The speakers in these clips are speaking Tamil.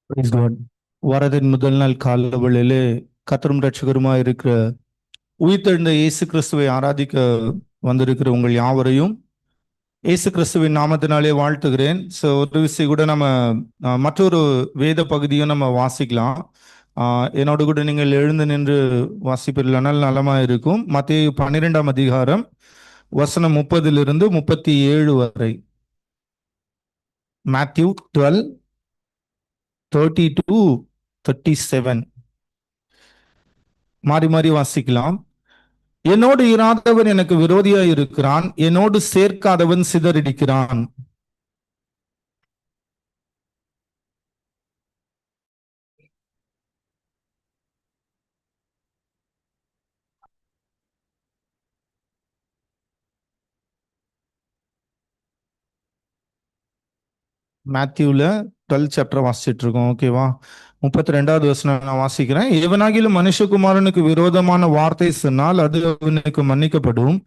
Praise God. வாரத்தின் முதல் நாள் கால வேளையிலே கர்த்தரும் இரட்சகருமாய் இருக்கிற உயிர்த்தெழுந்த இயேசு கிறிஸ்துவை ஆராதிக்க வந்திருக்கிற உங்கள் யாவரையும் இயேசு கிறிஸ்துவின் நாமத்தினாலே வாழ்த்துகிறேன். ஸோ ஒரு விஷயம் கூட நம்ம மற்றொரு வேத பகுதியும் நம்ம வாசிக்கலாம். என்னோடு கூட நீங்கள் எழுந்து நின்று வாசிப்பீர்களானால் நலமாக இருக்கும். மத்தேயு 12ஆம் அதிகாரம் வசனம் 30 37 வரை. மேத்யூ 12 30 to 37 மாறி மாறி வாசிக்கலாம். என்னோடு இராதவன் எனக்கு விரோதியாய் இருக்கிறான், என்னோடு சேர்க்காதவன் சிதறடிக்கிறான். மேத்யூல 12 சாப்டர் வாசிச்சுட்டு இருக்கோம். ஓகேவா? 32வது வசனம் நான் வாசிக்கிறேன். எவனாகிலும் மனுஷகுமாரனுக்கு விரோதமான வார்த்தை சொன்னால் அது அவனுக்கு மன்னிக்கப்படும்,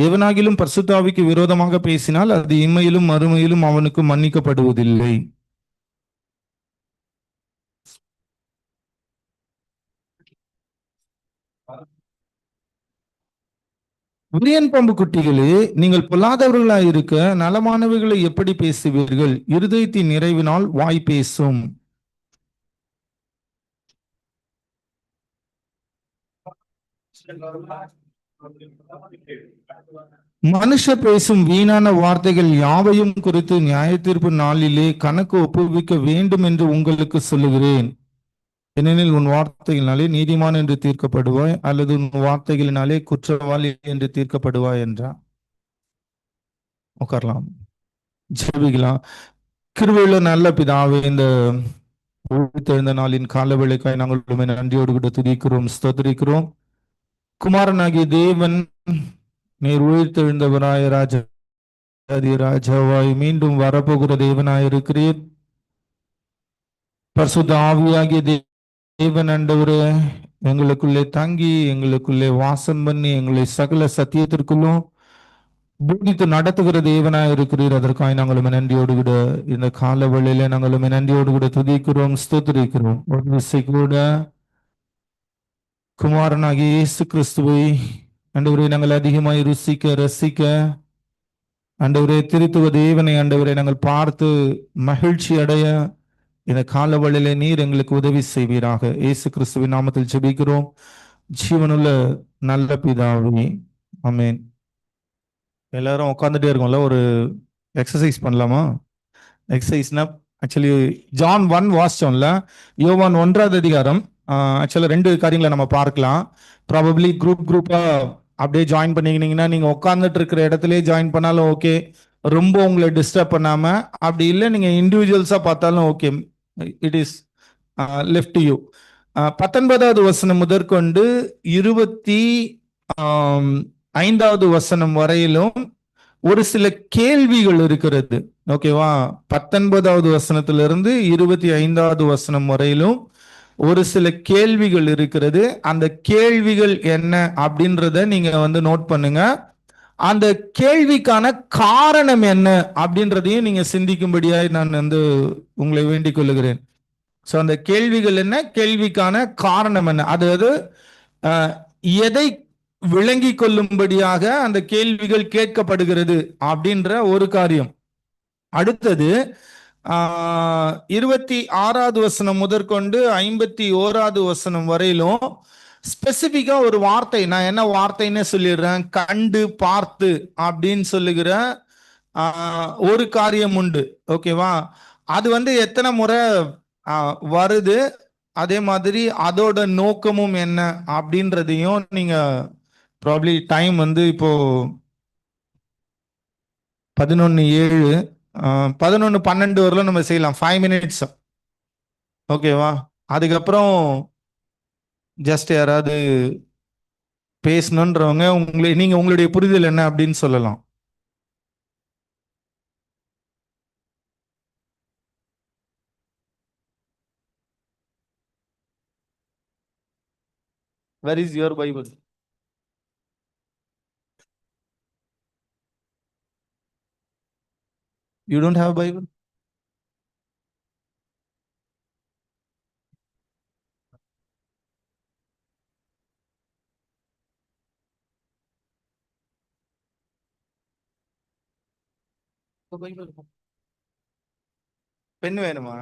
எவனாகிலும் பரிசுத்தாவிக்கு விரோதமாக பேசினால் அது இம்மையிலும் மறுமையிலும் அவனுக்கு மன்னிக்கப்படுவதில்லை. விரியன் பாம்பு குட்டிகளே, நீங்கள் பொல்லாதவர்களாய் இருக்க நலமானவைகளை எப்படி பேசுவீர்கள்? இருதயத்தின் நிறைவினால் வாய் பேசும். மனுஷ பேசும் வீணான வார்த்தைகள் யாவையும் குறித்து நியாய தீர்ப்பு நாளிலே கணக்கு ஒப்புவிக்க வேண்டும் என்று உங்களுக்கு சொல்லுகிறேன். ஏனெனில் உன் வார்த்தைகளினாலே நீதிமான் என்று தீர்க்கப்படுவாய், அல்லது உன் வார்த்தைகளினாலே குற்றவாளி என்று தீர்க்கப்படுவாய் என்றார். உட்காரலாம், ஜெபிக்கலாம். கிருபையுள்ள நல்ல பிதாவே, இந்த உயிர்த்தெழுந்த நாளின் கால வேளைக்காய் நாங்கள் உம்மை நன்றியோடு கூட துதிக்கிறோம், ஸ்தோத்திரிக்கிறோம். குமாரனாகிய தேவன், நீர் உயிர்த்தெழுந்தவராய ராஜாவாய் மீண்டும் வரப்போகிற தேவனாய் இருக்கிறீர். பரிசுத்த ஆவியாகிய தேவன் ஆண்டவரே, எங்களுக்குள்ளே தங்கி எங்களுக்குள்ளே வாசம் பண்ணி எங்களை சகல சத்தியத்திற்குள்ளும் போதித்து நடத்துகிற தேவனாய் இருக்கிறீர். அதற்காக நாங்கள் உம்மை நன்றியோடு கூட இந்த கால வேளையில நாங்கள் உம்மை நன்றியோடு கூட துதிக்கிறோம், ஸ்தோத்திரிக்கிறோம். ஒரு விசை கூட குமாரனாகிய இயேசு கிறிஸ்துவை ஆண்டவரே நாங்கள் அதிகமாய் ருசிக்க ரசிக்க, ஆண்டவரே திருத்துவ தேவனை ஆண்டவரை நாங்கள் பார்த்து மகிழ்ச்சி அடைய இந்த கால வேளையிலே நீர் எங்களுக்கு உதவி செய்வீராக. இயேசு கிறிஸ்துவின் நாமத்தில் ஜெபிக்கிறோம், ஜீவனுள்ள நல்ல பிதாவே, ஆமென். எல்லாரும் உட்காந்துட்டே இருக்கோம்ல, ஒரு எக்ஸசைஸ் பண்ணலாமா? எக்ஸசைஸ்னா ஆக்சுவலி ஜான் 1 வாசிச்சோம்ல, யோவான் 1ஆவது அதிகாரம். ஆக்சுவலாக ரெண்டு காரியங்களை நம்ம பார்க்கலாம். ப்ராபப்ளி குரூப்பா அப்படியே ஜாயின் பண்ணிக்கினீங்கன்னா நீங்க உட்காந்துட்டு இருக்கிற இடத்துல ஜாயின் பண்ணாலும் ஓகே, ரொம்ப உங்களை டிஸ்டர்ப் பண்ணாம. அப்படி இல்லை நீங்க இண்டிவிஜுவல்ஸா பார்த்தாலும் okay, it is left you. 19வது வசனம் முதற்கொண்டு 25வது வசனம் வரையிலும் ஒரு சில கேள்விகள் இருக்கிறது. ஓகேவா? 19வது வசனத்திலிருந்து 25வது வசனம் வரையிலும் ஒரு சில கேள்விகள் இருக்கிறது. அந்த கேள்விகள் என்ன அப்படின்றத நீங்க நோட் பண்ணுங்க. அந்த கேள்விக்கான காரணம் என்ன அப்படின்றதையும் நீங்க சிந்திக்கும்படியாய் நான் உங்களை வேண்டிக் கொள்ளுகிறேன். ஸோ அந்த கேள்விகள் என்ன, கேள்விக்கான காரணம் என்ன, அதாவது எதை விளங்கி கொள்ளும்படியாக அந்த கேள்விகள் கேட்கப்படுகிறது அப்படின்ற ஒரு காரியம். அடுத்தது 26வது வசனம் முதற்கொண்டு 51வது வசனம் வரையிலும் ஸ்பெசிபிக்கா ஒரு வார்த்தை, நான் என்ன வார்த்தைன்னு சொல்லிடுறேன், கண்டு பார்த்து அப்படின்னு சொல்லுகிற ஒரு காரியம் உண்டு. ஓகேவா? அது எத்தனை முறை வருது, அதே மாதிரி அதோட நோக்கமும் என்ன அப்படின்றதையும் நீங்க ப்ராப்ளி டைம் இப்போ 11:07 11:12 வரலாம் நம்ம செய்யலாம், 5 மினிட்ஸ். ஓகேவா? அதுக்கப்புறம் ஜஸ்ட் யாராவது பேசணுன்றவங்க நீங்க உங்களுடைய புரிதல் என்ன அப்படின்னு சொல்லலாம். Where is your Bible? You don't have Bible? பெண் வேணுமா?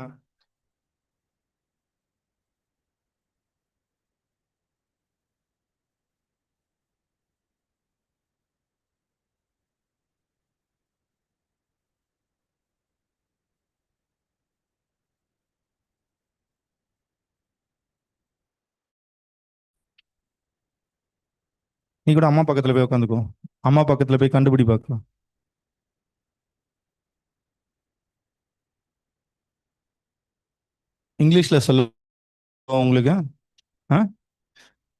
நீ கூட அம்மா பக்கத்துல போய் உட்காந்துக்கோ. அம்மா பக்கத்துல போய் கண்டுபிடி பார்க்கலாம். இங்கிலீஷ்ல சொல்ல உங்களுக்கு.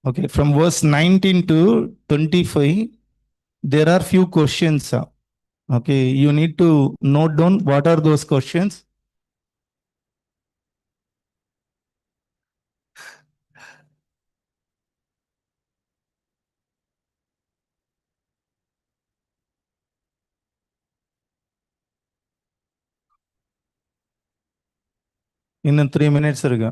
Okay, from verse 19 to 25 there are few questions. Okay, you need to note down what are those questions. இன்னும் 3 minutes இருக்கு.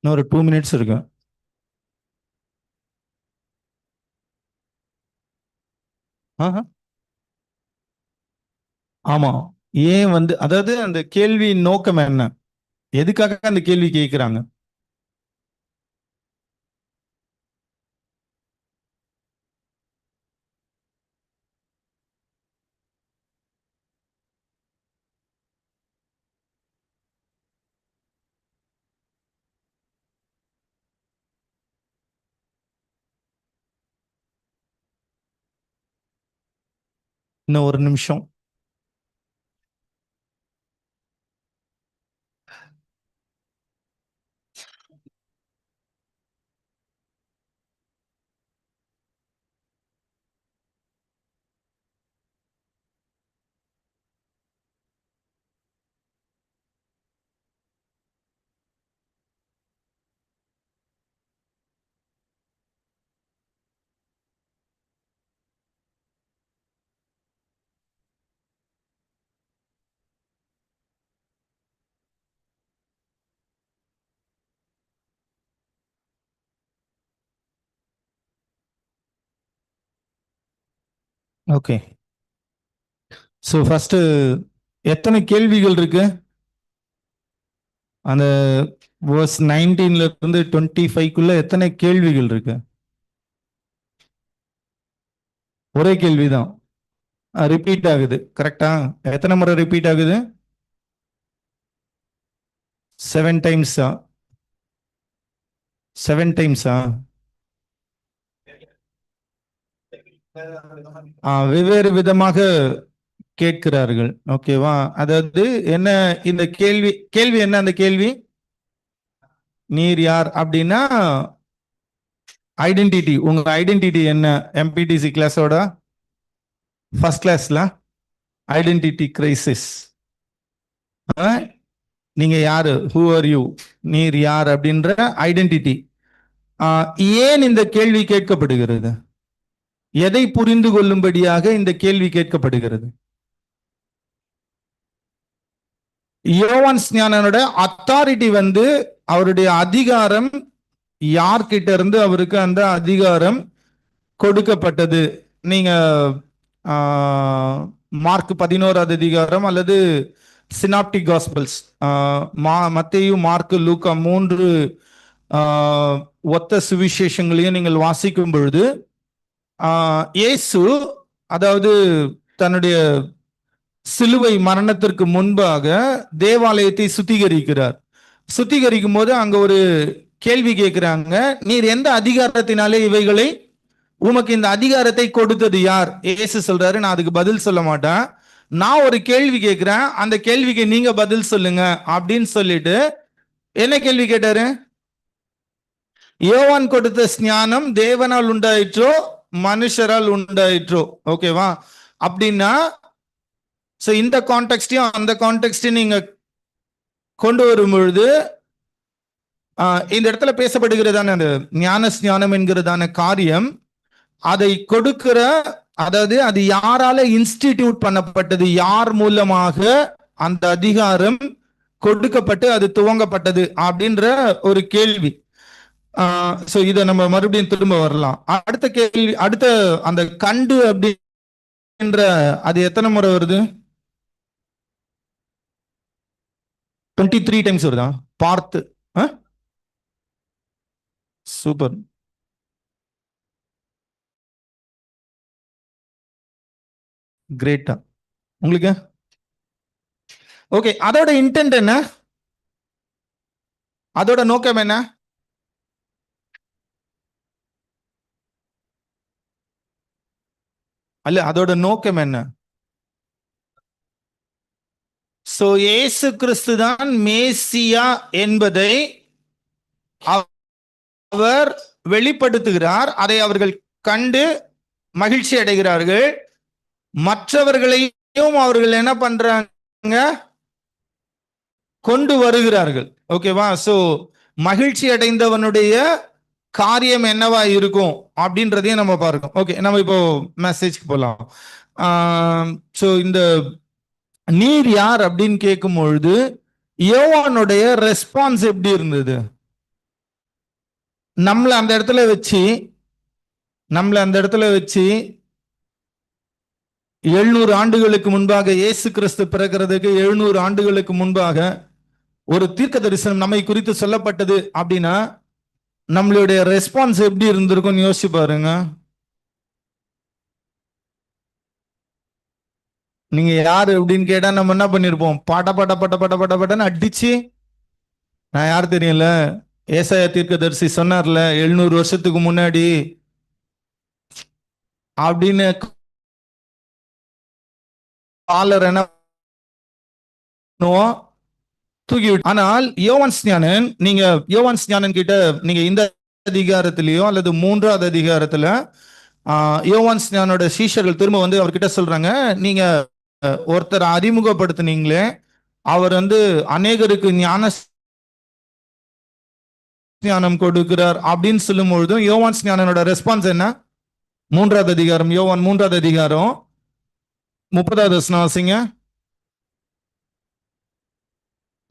இன்னும் ஒரு 2 minutes இருக்கு. ஆஹா. ஆமா. ஏன் வந்து, அதாவது அந்த கேள்வி நோக்கம் என்ன, எதுக்காக அந்த கேள்வி கேட்கிறாங்க? இன்னும் ஒரு நிமிஷம். ஓகே, ஸோ ஃபர்ஸ்ட் எத்தனை கேள்விகள் இருக்கு அந்த verse 19ல இருந்து 25க்குள்ள? எத்தனை கேள்விகள் இருக்கு? ஒரே கேள்விதான் ரிப்பீட் ஆகுது, கரெக்டா? எத்தனை முறை ரிப்பீட் ஆகுது? 7 டைம்ஸா? 7 டைம்ஸா? வெவ்வேறு விதமாக கேட்கிறார்கள். ஓகேவா? அதாவது என்ன இந்த கேள்வி, கேள்வி என்ன அந்த கேள்வி? நீர் யார் அப்படின்னா ஐடென்டிட்டி. உங்க ஐடென்டிட்டி என்ன? எம்பிடிசி கிளாஸோட ஃபர்ஸ்ட் கிளாஸ்ல ஐடென்டிட்டி கிரைசிஸ். நீங்க யாரு, ஹூ ஆர் யூ, நீர் யார் அப்படின்ற ஐடென்டிட்டி. ஏன் இந்த கேள்வி கேட்கப்படுகிறது? எதை புரிந்து கொள்ளும்படியாக இந்த கேள்வி கேட்கப்படுகிறது? யோவான் ஸ்நானனோட அத்தாரிட்டி அவருடைய அதிகாரம் யார்கிட்ட இருந்து அவருக்கு அந்த அதிகாரம் கொடுக்கப்பட்டது? நீங்க மார்க் 11வது அதிகாரம் அல்லது சினாப்டிக் காஸ்பல்ஸ், மத்தேயு, மார்க், லூக்கா 3 ஒத்த சுவிசேஷங்களையும் நீங்கள் வாசிக்கும் பொழுது இயேசு அதாவது தன்னுடைய சிலுவை மரணத்திற்கு முன்பாக தேவாலயத்தை சுத்திகரிக்கிறார். சுத்திகரிக்கும் போது அங்க ஒரு கேள்வி கேட்கிறாங்க, நீர் எந்த அதிகாரத்தினாலே இவைகளை, உமக்கு இந்த அதிகாரத்தை கொடுத்தது யார்? இயேசு சொல்றாரு, நான் அதுக்கு பதில் சொல்ல மாட்டேன், நான் ஒரு கேள்வி கேட்கிறேன், அந்த கேள்விக்கு நீங்க பதில் சொல்லுங்க அப்படின்னு சொல்லிட்டு என்ன கேள்வி கேட்டாரு? யோவான் கொடுத்த ஸ்ஞானம் தேவனால் உண்டாயிற்றோ மனுஷரால் உண்டாயிற்றோ? ஓகேவா? அப்படின்னா இந்த கான்டெக்ஸ்டையும் அந்த கான்டெக்ஸ்டையும் நீங்க கொண்டு வரும் பொழுது இந்த இடத்துல பேசப்படுகிறதான அந்த ஞான ஸ்ஞானம் என்கிறதான காரியம், அதை கொடுக்கிற, அதாவது அது யாரால இன்ஸ்டிடியூட் பண்ணப்பட்டது, யார் மூலமாக அந்த அதிகாரம் கொடுக்கப்பட்டு அது துவங்கப்பட்டது அப்படின்ற ஒரு கேள்வி. இதை நம்ம மறுபடியும் திரும்ப வரலாம். அடுத்த கேள்வி, அடுத்த அந்த கண்டு அப்படின்ற அது எத்தனை முறை வருது? 23 டைம்ஸ் வருதா? பார்த்து சூப்பர். கிரேட்டா உங்களுக்கு? ஓகே, அதோட இன்டென்ட் என்ன? அதோட நோக்கம் என்ன? அல்ல, அதோட நோக்கம் என்ன? இயேசு கிறிஸ்து தான் மேசியா என்பதை அவர் வெளிப்படுத்துகிறார். அதை அவர்கள் கண்டு மகிழ்ச்சி அடைகிறார்கள். மற்றவர்களையும் அவர்கள் என்ன பண்றாங்க? கொண்டு வருகிறார்கள். ஓகேவா? மகிழ்ச்சி அடைந்தவனுடைய காரியம் என்னவா இருக்கும் அப்படின்றதையும் நம்ம பார்க்கணும். ஓகே, நம்ம இப்போ மெசேஜ்க்கு போலாம். இந்த நீர் யார் அப்படின்னு கேட்கும் பொழுது யோவானுடைய ரெஸ்பான்ஸ் எப்படி இருந்தது? நம்மள அந்த இடத்துல வச்சு 700 ஆண்டுகளுக்கு முன்பாக, இயேசு கிறிஸ்து பிறக்கிறதுக்கு 700 ஆண்டுகளுக்கு முன்பாக ஒரு தீர்க்க தரிசனம் நம்மை குறித்து சொல்லப்பட்டது அப்படின்னா நம்மளுடைய ரெஸ்பான்ஸ் எப்படி இருந்திருக்கும் யோசிச்சு பாருங்க. நீங்க யாரு அப்படின்னு கேட்டா நம்ம என்ன பண்ணிருப்போம்? பட்டன்னு அடிச்சு, நான் யார் தெரியல, ஏசாயா தீர்க்கதரிசி சொன்னார்ல 700 வருஷத்துக்கு முன்னாடி அப்படின்னு காலர் என்ன தூக்கி. ஆனால் யோவான் ஸ்நானன், நீங்க யோவான் ஸ்நானன் கிட்ட நீங்க இந்த அதிகாரத்திலேயோ அல்லது 3வது அதிகாரத்துல யோவான் ஸ்நானனோட சீஷர்கள் திரும்ப அவர்கிட்ட சொல்றாங்க, நீங்க ஒருத்தர் அறிமுகப்படுத்தினீங்களே, அவர் அநேகருக்கு ஞான ஞானம் கொடுக்கிறார் அப்படின்னு சொல்லும் பொழுதும் யோவான் ஸ்நானனோட ரெஸ்பான்ஸ் என்ன? 3வது அதிகாரம், யோவான் 3வது அதிகாரம் 30வது வசனம் வாசிங்க.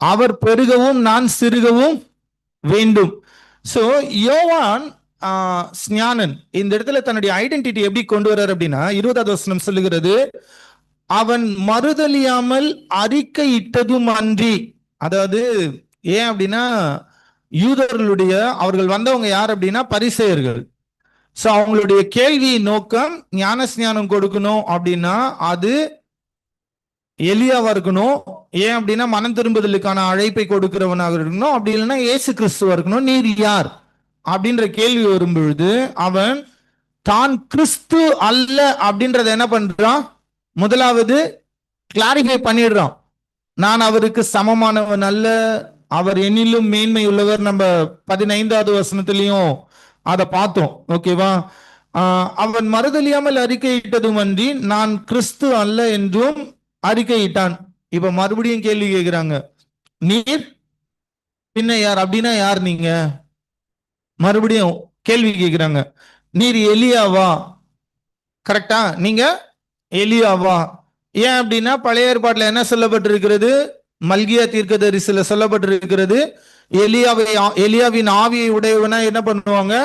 அவர் பெருகவும் நான் சிறுகவும் வேண்டும். யோவான் ஸ்நானன் இந்த இடத்துல தன்னுடைய ஐடென்டிட்டி எப்படி கொண்டு வர்றார் அப்படின்னா 20வது வசனம் சொல்லுகிறது, அவன் மறுதலியாமல் அறிக்கை இட்டதும் அன்றி. அதாவது ஏன் அப்படின்னா யூதர்களுடைய, அவர்கள் வந்தவங்க யார் அப்படின்னா பரிசேயர்கள். அவங்களுடைய கேள்வி நோக்கம் ஞான ஸ்நானம் கொடுக்கணும் அப்படின்னா அது எலியாவா இருக்கணும். ஏன் அப்படின்னா மனம் திரும்புதலுக்கான அழைப்பை கொடுக்கிறவனாக இருக்கணும். அப்படி இல்லைன்னா இயேசு கிறிஸ்துவா இருக்கணும். நீர் யார் அப்படின்ற கேள்வி வரும் பொழுது அவன் தான் கிறிஸ்து அல்ல அப்படின்றத என்ன பண்றான்? முதலாவது கிளாரிஃபை பண்ணிடுறான். நான் அவருக்கு சமமானவன் அல்ல, அவர் என்னிலும் மேன்மை உள்ளவர். நம்ம 15வது வசனத்திலையும் அதை பார்த்தோம். ஓகேவா? அவன் மறுதலியாமல் அறிக்கையிட்டதும் அன்றி நான் கிறிஸ்து அல்ல என்றும் அறிக்கையிட்டான். இப்ப மறுபடியும் கேள்வி கேட்கிறாங்க, நீர் பின்ன யார்? அப்படின்னா யார் நீங்க? மறுபடியும் கேள்வி கேட்கிறாங்க, நீர் எலியாவா? கரெக்டா? நீங்க எலியாவா? ஏன் அப்படின்னா பழைய ஏற்பாட்டுல என்ன சொல்லப்பட்டிருக்கிறது? மல்கியா தீர்க்கதரிசில சொல்லப்பட்டிருக்கிறது. எலியாவின் ஆவியை உடையவனா என்ன பண்ணுவாங்க?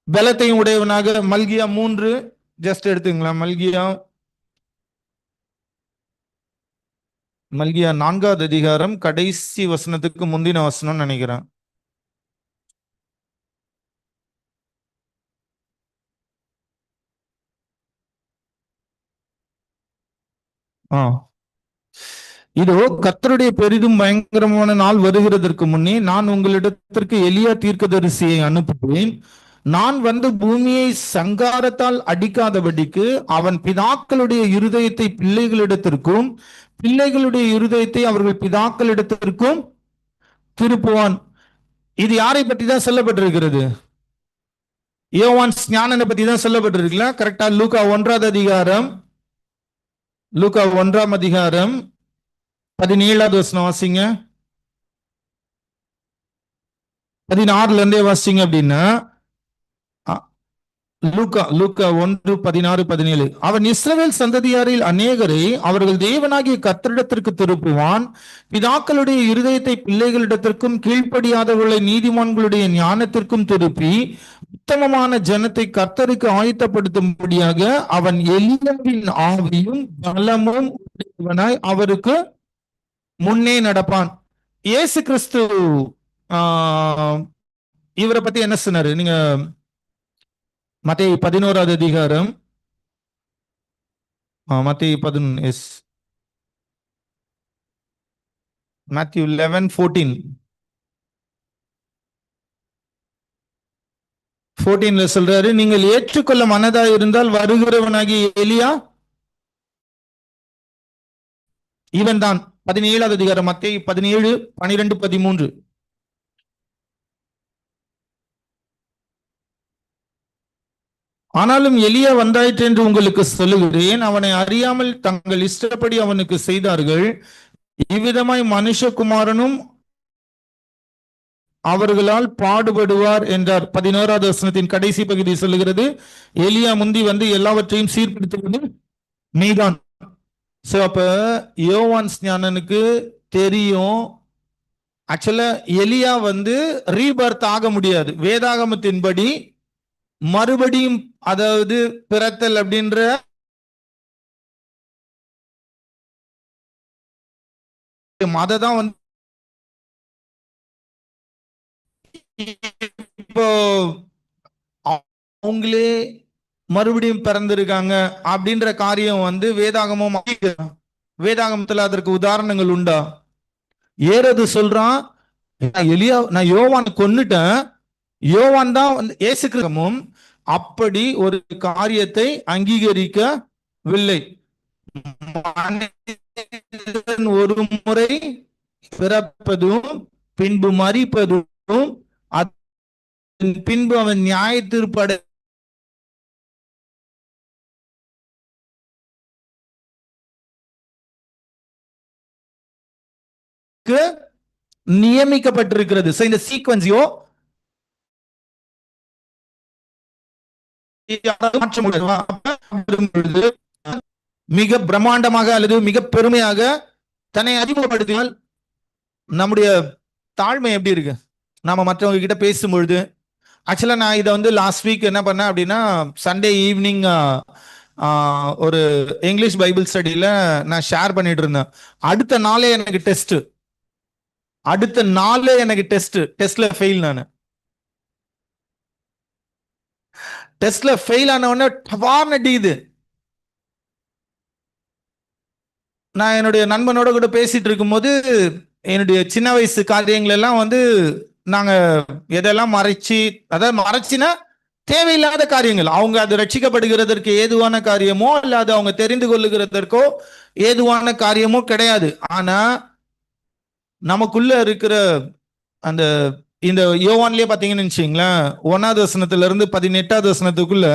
பலத்தையும் உடையவனாக. மல்கியா 3 ஜஸ்ட் எடுத்துங்களா? மல்கியா 4வது அதிகாரம் கடைசி வசனத்துக்கு முந்தின வசனம் நினைக்கிறேன். இதோ கர்த்தருடைய பெரிதும் பயங்கரமான நாள் வருகிறதற்கு முன்னே நான் உங்களிடத்திற்கு எலியா தீர்க்கதரிசியை அனுப்புவேன். நான் வந்து பூமியை சங்காரத்தால் அடிக்காதபடிக்கு அவன் பிதாக்களுடைய இருதயத்தை பிள்ளைகளிடத்திற்கும் பிள்ளைகளுடைய இருதயத்தை அவர்கள் பிதாக்களிடத்திற்கும் திருப்புவான். இது யாரை பற்றி தான் சொல்லப்பட்டிருக்கிறது? யோவான் ஸ்நானனை பற்றி தான் சொல்லப்பட்டிருக்கல. கரெக்டா? லூக்கா 1வது அதிகாரம், லூக்கா 1ஆம் அதிகாரம் 17வது வசனம் வாசிங்க. 16ல இருந்தே வாசிங்க. அப்படின்னா லூக்கா 1:16-17. அவன் இஸ்ரவேல் சந்ததியாரில் அநேகரை அவர்கள் தேவனாகிய கர்த்தரிடத்திற்கு திருப்புவான். பிதாக்களுடைய இருதயத்தை பிள்ளைகளிடத்திற்கும் கீழ்ப்படியாதவர்களை நீதிமான்களுடைய ஞானத்திற்கும் திருப்பி உத்தமமான ஜனத்தை கர்த்தருக்கு ஆயத்தப்படுத்தும்படியாக அவன் எலியாவின் ஆவியும் பலமும் உடையவனாய் அவருக்கு முன்னே நடப்பான். இயேசு கிறிஸ்து இவரை பத்தி என்ன சொன்னாரு? நீங்க மத்தேயு 11வது அதிகாரம், மத்தேயு 11 Matthew 11:14 சொல்றாரு, நீங்கள் ஏற்றுக்கொள்ள மனதா இருந்தால் வருகிறவனாகிய எலியா இவன் தான். 17வது அதிகாரம் மத்தேயு 17:12-13. ஆனாலும் எலியா வந்தாயிற்று என்று உங்களுக்கு சொல்லுகிறேன், அவனை அறியாமல் தங்கள் இஷ்டப்படி அவனுக்கு செய்தார்கள். இவ்விதமாய் மனுஷகுமாரனும் அவர்களால் பாடுபடுவார் என்றார். 11வது வசனத்தின் கடைசி பகுதி சொல்லுகிறது, எலியா முந்தி வந்து எல்லாவற்றையும் சீர்பிடித்தது நீதான். சோ அப்ப யோவான் ஸ்நானனுக்கு தெரியும், ஆக்சுவலா எலியா வந்து ரீபர்த் ஆக முடியாது. வேதாகமத்தின்படி மறுபடியும், அதாவது பிறத்தல் அப்படின்ற மததான் வந்து இப்போ அவங்களே மறுபடியும் பிறந்திருக்காங்க அப்படின்ற காரியம் வந்து வேதாகமத்துல அதற்கு உதாரணங்கள் உண்டா? ஏறது சொல்றான், எலியா நான் யோவான் கொன்னுட்டேன், யோவான் தான் வந்து இயேசு கிறிஸ்துவும் அப்படி ஒரு காரியத்தை அங்கீகரிக்கவில்லை. ஒரு முறை பிறப்பதும் பின்பு மரிப்பதும் பின்பு அவன் நியாய தீர்ப்பட நியமிக்கப்பட்டிருக்கிறது. இந்த சீக்வன்ஸையோ மிக பிரம்மாண்டமாக அல்லது மிக பெருமையாக தன்னை அறிமுகப்படுத்தினால் நம்முடைய தாழ்மை எப்படி இருக்கு? நாம மற்றவங்க கிட்ட பேசும்பொழுது, ஆக்சுவலா நான் இதை வந்து லாஸ்ட் வீக் என்ன பண்ணேன் அப்படின்னா, சண்டே ஈவினிங் ஒரு இங்கிலீஷ் பைபிள் ஸ்டடியில நான் ஷேர் பண்ணிட்டு இருந்தேன். அடுத்த நாளே எனக்கு டெஸ்ட்ல ஃபெயில். நான் டெஸ்ட்ல ஃபெயில் ஆன உடனே டவார்னு அடிக்குது. நான் என்னுடைய நண்பனோட கூட பேசிட்டு இருக்கும்போது என்னுடைய சின்ன வயசு காரியங்கள் எல்லாம் வந்து நாங்க எதெல்லாம் மறைச்சினா தேவையில்லாத காரியங்கள், அவங்க அது ரட்சிக்கப்படுகிறதற்கு ஏதுவான காரியமோ இல்ல அது அவங்க தெரிந்து கொள்ளுகிறதற்கோ ஏதுவான காரியமோ கிடையாது. ஆனா நமக்குள்ள இருக்கிற அந்த இந்த யோவான்லயே பாத்தீங்கன்னு வச்சுங்களேன், 1வது வசனத்துல இருந்து 18வது வசனத்துக்குள்ள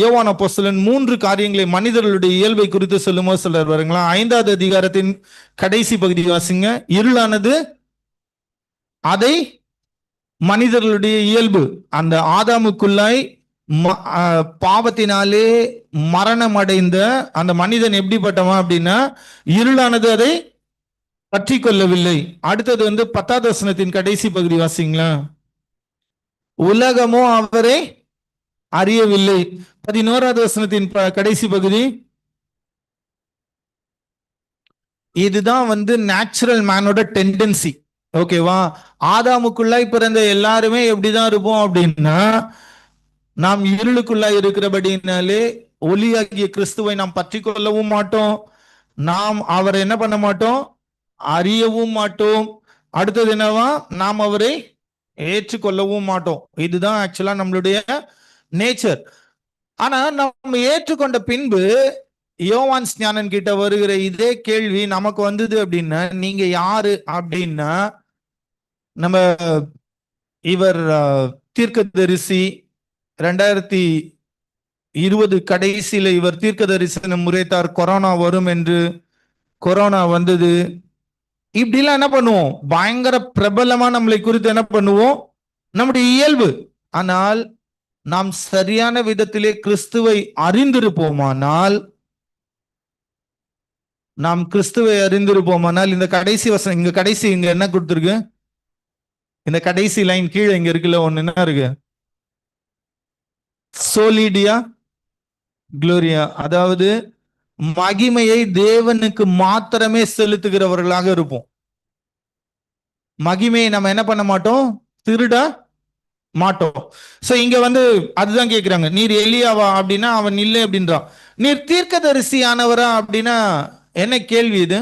யோவான் அப்போஸ்தலன் 3 காரியங்களை மனிதர்களுடைய இயல்பை குறித்து சொல்லும்போது சொல்றாரு பாருங்களா. 5வது அதிகாரத்தின் கடைசி பகுதி வாசிங்க. இருளானது அதை மனிதர்களுடைய இயல்பு, அந்த ஆதாமுக்குள்ளாய் பாவத்தினாலே மரணம் அடைந்த அந்த மனிதன் எப்படிப்பட்டவன் அப்படின்னா, இருளானது அதை பற்றி கொள்ளவில்லை. அடுத்தது வந்து 10வது வசனத்தின் கடைசி பகுதி வாசிங்களா. உலகமோ அவரை அறியவில்லை. 11வது வசனத்தின் கடைசி பகுதி. இதுதான் வந்து நேச்சுரல் மேனோட டெண்டன்சி. ஓகேவா. ஆதாமுக்குள்ளாய் பிறந்த எல்லாருமே எப்படிதான் இருப்போம் அப்படின்னா, நாம் இருளுக்குள்ளாய் இருக்கிறபடினாலே ஒளியாகிய கிறிஸ்துவை நாம் பற்றி கொள்ளவும் மாட்டோம், நாம் அவரை என்ன பண்ண மாட்டோம், அறியவும் மாட்டோம். அடுத்தது என்னவா, நாம் அவரை ஏற்றுக்கொள்ளவும் மாட்டோம். இதுதான் ஆக்சுவலா நம்மளுடைய நேச்சர். ஆனா நம்ம ஏற்றுக்கொண்ட பின்பு யோவான் ஸ்ஞானன் கிட்ட வருகிற இதே கேள்வி நமக்கு வந்தது அப்படின்னா, நீங்க யாரு அப்படின்னா, நம்ம இவர் தீர்க்கதரிசி 2020 கடைசியில இவர் தீர்க்க தரிசனம் முறைத்தார், கொரோனா வரும் என்று. கொரோனா வந்தது. இப்படிலாம் என்ன பண்ணுவோம், பயங்கர பிரபலமா நம்மளை குறித்து என்ன பண்ணுவோம், நம்முடைய இயல்பு. ஆனால் நாம் சரியான விதத்திலே கிறிஸ்துவை அறிந்திருப்போமானால், நாம் கிறிஸ்துவை அறிந்திருப்போமானால், இந்த கடைசி வசனம், இங்க கடைசி இங்க என்ன கொடுத்திருக்கு, இந்த கடைசி லைன் கீழே இங்க இருக்குல்ல, ஒண்ணு என்ன இருக்கு, சோலிடியா குளோரியா, அதாவது மகிமையை தேவனுக்கு மாத்திரமே செலுத்துகிறவர்களாக இருப்போம். மகிமையை நம்ம என்ன பண்ண மாட்டோம், திருட மாட்டோம். சோ இங்க வந்து அதுதான் கேக்குறாங்க, நீர் எலியாவா அப்படின்னா அவன் இல்லை அப்படின்றான். நீர் தீர்க்கதரிசியானவரா அப்படின்னா என்ன கேள்வி இது,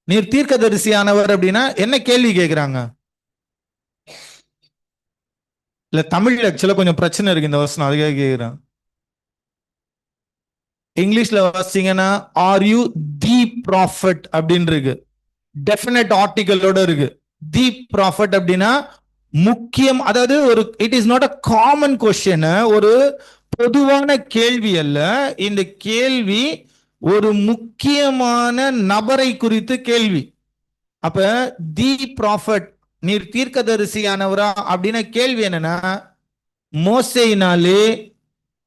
நீர் தீர்க்கதரிசியானவர் அப்படின்னா என்ன கேள்வி கேக்குறாங்க. இல்ல தமிழ்ல ஆக்சுவலா கொஞ்சம் பிரச்சனை இருக்கு இந்த வசனம், அதுக்காக கேக்குறேன். இங்கிலீஷ்ல வாசிங்கன்னா ஆர் யூ தி ப்ராஃபட் அப்படின்னு இருக்கு, டெஃபினட் ஆர்டிகலோட இருக்கு. தி ப்ராஃபட் அப்படின்னா முக்கியம், அதாவது ஒரு it is not a common question, ஒரு பொதுவான கேள்வி அல்ல. இந்த கேள்வி ஒரு முக்கியமான நபரை குறித்து கேள்வி. அப்ப தி ப்ராஃபட், நீர் தீர்க்கதரிசியானவரா அப்படின்னா கேள்வி என்னன்னா, மோசேயினாலே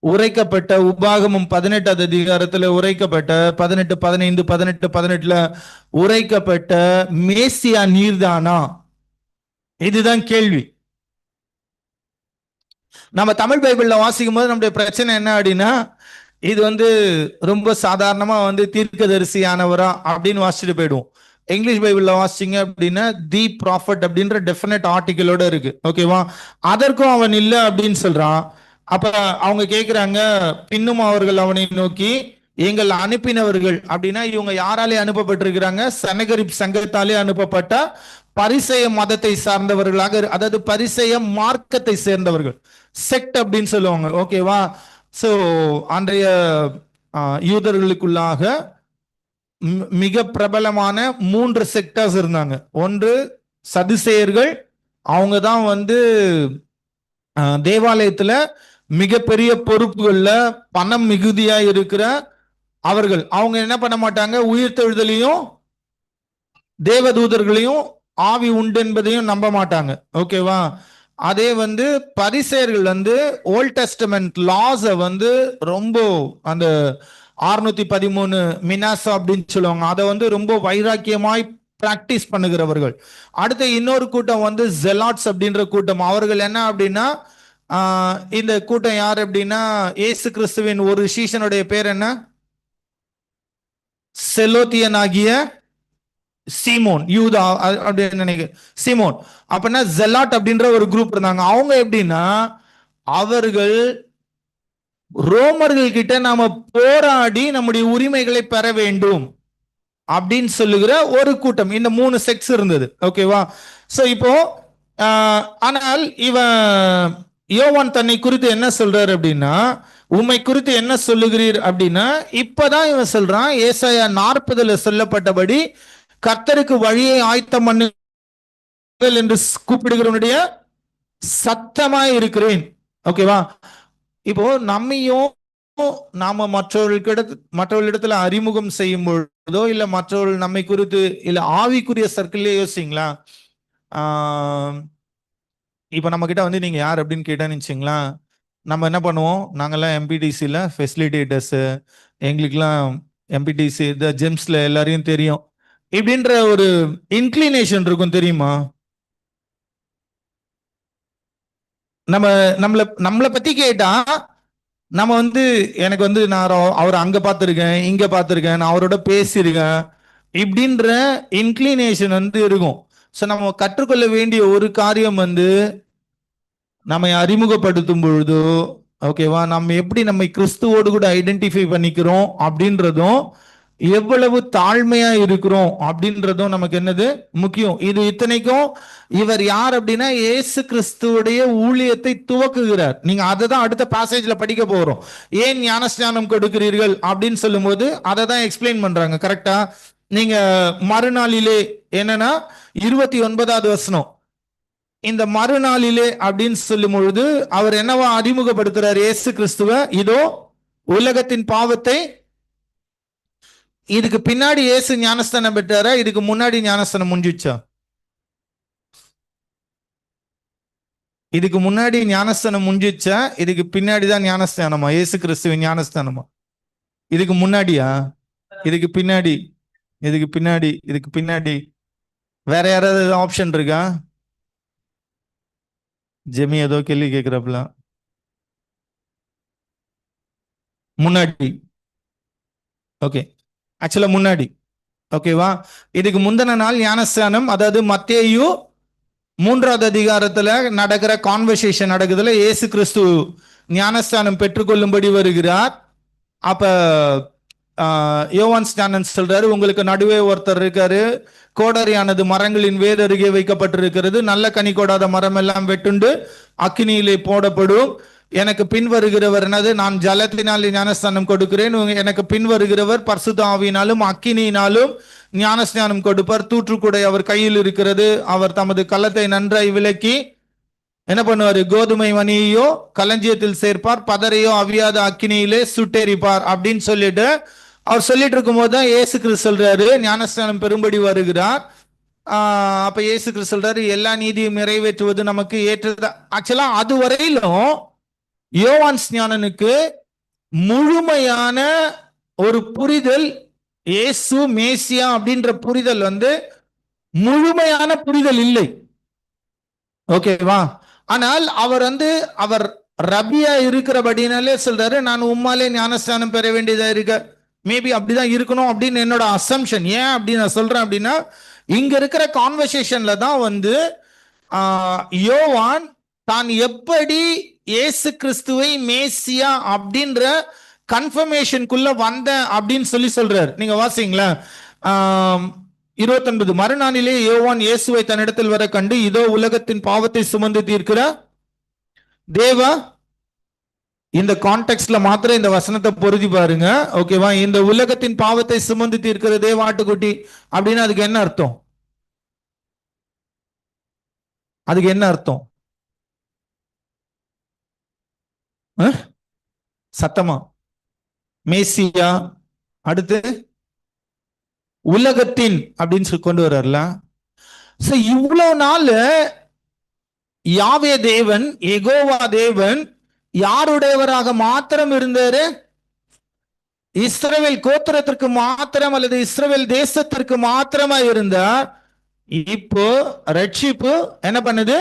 உரைக்கப்பட்ட உபாகமம் 18வது அதிகாரத்துல உரைக்கப்பட்ட 18, 15, 18, 18ல உரைக்கப்பட்ட மேசியா நீர்தானா, இதுதான் கேள்வி. நம்ம தமிழ் பைபிள்ல வாசிக்கும் போது நம்முடைய பிரச்சனை என்ன அப்படின்னா, இது வந்து ரொம்ப சாதாரணமா வந்து தீர்க்கதரிசியானவரா அப்படின்னு வாசிச்சுட்டு போயிடுவோம். இங்கிலீஷ் பைபிள்ல வாசிச்சீங்க அப்படின்னா தி ப்ராஃபட் அப்படின்ற டெஃபினட் ஆர்டிகலோட இருக்கு. ஓகேவா. அதற்கும் அவன் இல்லை அப்படின்னு சொல்றான். அப்ப அவங்க கேக்குறாங்க, பின்னும் அவர்கள் அவனை நோக்கி எங்கள் அனுப்பினவர்கள் அப்படின்னா இவங்க யாராலே அனுப்பப்பட்டிருக்கிறாங்க, சனகரிப் சங்கத்தாலே அனுப்பப்பட்ட பரிசேய மதத்தை சார்ந்தவர்களாக, அதாவது பரிசேய மார்க்கத்தை சேர்ந்தவர்கள், செக்ட் அப்படின்னு சொல்லுவாங்க. ஓகேவா. சோ அன்றைய யூதர்களுக்குள்ளாக மிக பிரபலமான 3 செக்டர்ஸ் இருந்தாங்க. ஒன்று சதுசேயர்கள், அவங்க தான் வந்து தேவாலயத்துல மிகப்பெரிய பொறுப்புகள்ல பணம் மிகுதியா இருக்கிற அவர்கள். அவங்க என்ன பண்ண மாட்டாங்க, உயிர்த்தெழுதலையும் தேவதூதர்களையும் ஆவி உண்டு என்பதையும் நம்ப மாட்டாங்க. ஓகேவா. அதே வந்து பரிசேயர்கள் வந்து ஓல்ட் டெஸ்டமெண்ட் லாஸ வந்து ரொம்ப அந்த 613 மினாசா அப்படின்னு சொல்லுவாங்க, அதை வந்து ரொம்ப வைராக்கியமாய் பிராக்டிஸ் பண்ணுகிறவர்கள். அடுத்த இன்னொரு கூட்டம் வந்து ஜெலாட்ஸ் அப்படின்ற கூட்டம். அவர்கள் என்ன அப்படின்னா, இந்த கூட்டம் யார் அப்படின்னா, இயேசு கிறிஸ்துவின் ஒரு சீஷனுடைய பேர் என்ன, செலோத்தியன் ஆகிய சீமோன், யூதா அப்படின்னு நினைக்கிறேன், சீமோன். அப்படின்னா ஜெலாட் அப்படின்ற ஒரு குரூப் இருந்தாங்க. அவங்க எப்படின்னா, அவர்கள் ரோமர்கள் கிட்ட நாம போராடி நம்முடைய உரிமைகளை பெற வேண்டும் அப்படின்னு சொல்லுகிற ஒரு கூட்டம். இந்த 3 செக்ஸ் இருந்தது. ஓகேவா. சோ இப்போ ஆனால் இவன் யோவான் தன்னை குறித்து என்ன சொல்றாரு அப்படின்னா, உம்மை குறித்து என்ன சொல்லுகிறீர் அப்படின்னா, இப்பதான் இவன் சொல்றான், ஏசாயா 40ல சொல்லப்பட்டபடி கர்த்தருக்கு வழியை ஆயத்தம் பண்ணுங்கள் என்று கூப்பிடுகிறவனுடைய சத்தமாய் இருக்கிறேன். ஓகேவா. இப்போ நம்மையும் நாம மற்றவர்களிடத்துல அறிமுகம் செய்யும் பொழுதோ, இல்ல மற்றவர்கள் நம்மை குறித்து, இல்ல ஆவிக்குரிய சர்க்கிள்லயே யோசிங்களா, இப்ப நம்ம கிட்ட வந்து நீங்க யார் அப்படின்னு கேட்டான்னு வச்சுங்களா, நம்ம என்ன பண்ணுவோம், நாங்கெல்லாம் எம்பிடிசில ஃபெசிலிட்டேட்டர்ஸ், எங்களுக்குலாம் எம்பிடிசி ஜெம்ஸ்ல எல்லாரையும் தெரியும். இப்படின்ற ஒரு இன்க்ளினேஷன் இருக்கும் தெரியுமா? நம்ம நம்மள நம்மளை பத்தி கேட்டா நம்ம எனக்கு நான் அவர் அங்க பார்த்திருக்கேன், இங்க பார்த்திருக்கேன், நான் அவரோட பேசியிருக்கேன், இப்படின்ற இன்க்ளினேஷன் இருக்கும். ஸோ நம்ம கற்றுக்கொள்ள வேண்டிய ஒரு காரியம் நம்மை அறிமுகப்படுத்தும் பொழுதோ, ஓகேவா, நம்ம எப்படி நம்மை கிறிஸ்துவோடு கூட ஐடென்டிஃபை பண்ணிக்கிறோம் அப்படின்றதும், எவ்வளவு தாழ்மையா இருக்கிறோம் அப்படின்றதும் நமக்கு என்னது முக்கியம். இது இத்தனைக்கும் இவர் யார் அப்படின்னா இயேசு கிறிஸ்துவுடைய ஊழியத்தை துவக்குகிறார். நீங்க அதை தான் அடுத்த பாசேஜ்ல படிக்க போறோம். ஏன் ஞானஸ்நானம் கொடுக்கிறீர்கள் அப்படின்னு சொல்லும் போது அதை தான் எக்ஸ்பிளைன் பண்றாங்க. கரெக்டா? நீங்க மறுநாளிலே என்னன்னா 29வது வசனம், இந்த மறுநாளிலே அப்படின்னு சொல்லும் பொழுது அவர் என்னவா அறிமுகப்படுத்துறார் இயேசு கிறிஸ்துவ? இதோ உலகத்தின் பாவத்தை. இதுக்கு பின்னாடி இயேசு ஞானஸ்தானம் பெற்றாரா, இதுக்கு முன்னாடி ஞானஸ்தானம் முடிஞ்சிச்சா? இதுக்கு முன்னாடி ஞானஸ்தானம் முடிஞ்சிச்சா, இதுக்கு பின்னாடி தான் ஞானஸ்தானமா? இயேசு கிறிஸ்துவின் ஞானஸ்தானமா? இதுக்கு முன்னாடியா, இதுக்கு பின்னாடி? இதுக்கு பின்னாடி, இதுக்கு பின்னாடி. வேற யாராவது ஆப்ஷன் இருக்கா? ஜெமி ஏதோ கேள்வி கேட்கிறப்பல. முன்னாடி. ஓகே, ஆக்சுவலா முன்னாடி. ஓகேவா? இதுக்கு முந்தின நாள் ஞானஸ்தானம், அதாவது மத்தேயு 3வது அதிகாரத்துல நடக்கிற கான்வர்சேஷன் நடக்குதுல, இயேசு கிறிஸ்து ஞானஸ்தானம் பெற்றுக்கொள்ளும்படி வருகிறார். அப்ப யோவான் ஸ்நானன் சொல்றாரு, உங்களுக்கு நடுவே ஒருத்தர் இருக்காரு, கோடரியானது மரங்களின் வேர் அருகே வைக்கப்பட்டிருக்கிறது, நல்ல கனி கொடாத மரம் எல்லாம் வெட்டுண்டு அக்கினியிலே போடப்படும். எனக்கு பின் வருகிறவர் என்னது, நான் ஜலத்தினால் ஞானஸ்தானம் கொடுக்கிறேன், எனக்கு பின் வருகிறவர் பரிசுத்த ஆவியினாலும் அக்கினியினாலும் ஞானஸ்நானம் கொடுப்பார். தூற்றுக்குடை அவர் கையில் இருக்கிறது, அவர் தமது கள்ளத்தை நன்றாய் விலக்கி என்ன பண்ணுவாரு, கோதுமை மணியோ களஞ்சியத்தில் சேர்ப்பார், பதரையோ அவியாத அக்கினியிலே சுட்டெரிப்பார் அப்படின்னு சொல்லிட்டு அவர் சொல்லிட்டு இருக்கும் போது தான் இயேசு கிறிஸ்து சொல்றாரு ஞானஸ்நானம் பெரும்படி வருகிறார். அப்ப இயேசு கிறிஸ்து சொல்றாரு, எல்லா நீதியும் நிறைவேற்றுவது நமக்கு ஏற்றதா. ஆக்சுவலா அது வரையிலும் யோவான் ஸ்நானனுக்கு முழுமையான ஒரு புரிதல், இயேசு மேசியா அப்படின்ற புரிதல் முழுமையான புரிதல் இல்லை. ஓகேவா? ஆனால் அவர் அவர் ரபியா இருக்கிறபடினாலே சொல்றாரு, நான் உம்மாலே ஞானஸ்தானம் பெற வேண்டியதா இருக்க. மேபி அப்படிதான் இருக்கணும் அப்படின்னு என்னோட அசம்ஷன். ஏன் அப்படி நான் சொல்றேன் அப்படின்னா, இங்க இருக்கிற கான்வர்சேஷன்ல தான் யோவான் தான் எப்படி இயேசு கிறிஸ்துவை மேசியா அப்படின்ற கன்ஃபர்மேஷனுக்குள்ள வந்த அப்படின்னு சொல்றாரு. நீங்க வாசிங்களா? 29 மறுநாளிலே யோவான் இயேசுவை தன்னிடத்தில் வர கண்டு, இதோ உலகத்தின் பாவத்தை சுமந்து தீர்க்கிற தேவா. இந்த கான்டெக்ட்ல மாத்திரம் இந்த வசனத்தை பொருதி பாருங்க. ஓகேவா? இந்த உலகத்தின் பாவத்தை சுமந்து தீர்க்கிற தேவ ஆட்டுக்குட்டி அப்படின்னா அதுக்கு என்ன அர்த்தம்? அதுக்கு என்ன அர்த்தம்? சத்தமா மேசியா, அடுத்து உலகத்தின் அப்படின்னு சொல்லி கொண்டு வர்றார்ல. இவ்வளவு நாள் யாவே தேவன், எகோவா தேவன் யாருடையவராக மாத்திரம் இருந்தாரு? இஸ்ரவேல் கோத்திரத்திற்கு மாத்திரம் அல்லது இஸ்ரவேல் தேசத்திற்கு மாத்திரமா இருந்தார். இப்போ ரட்சிப்பு என்ன பண்ணுது?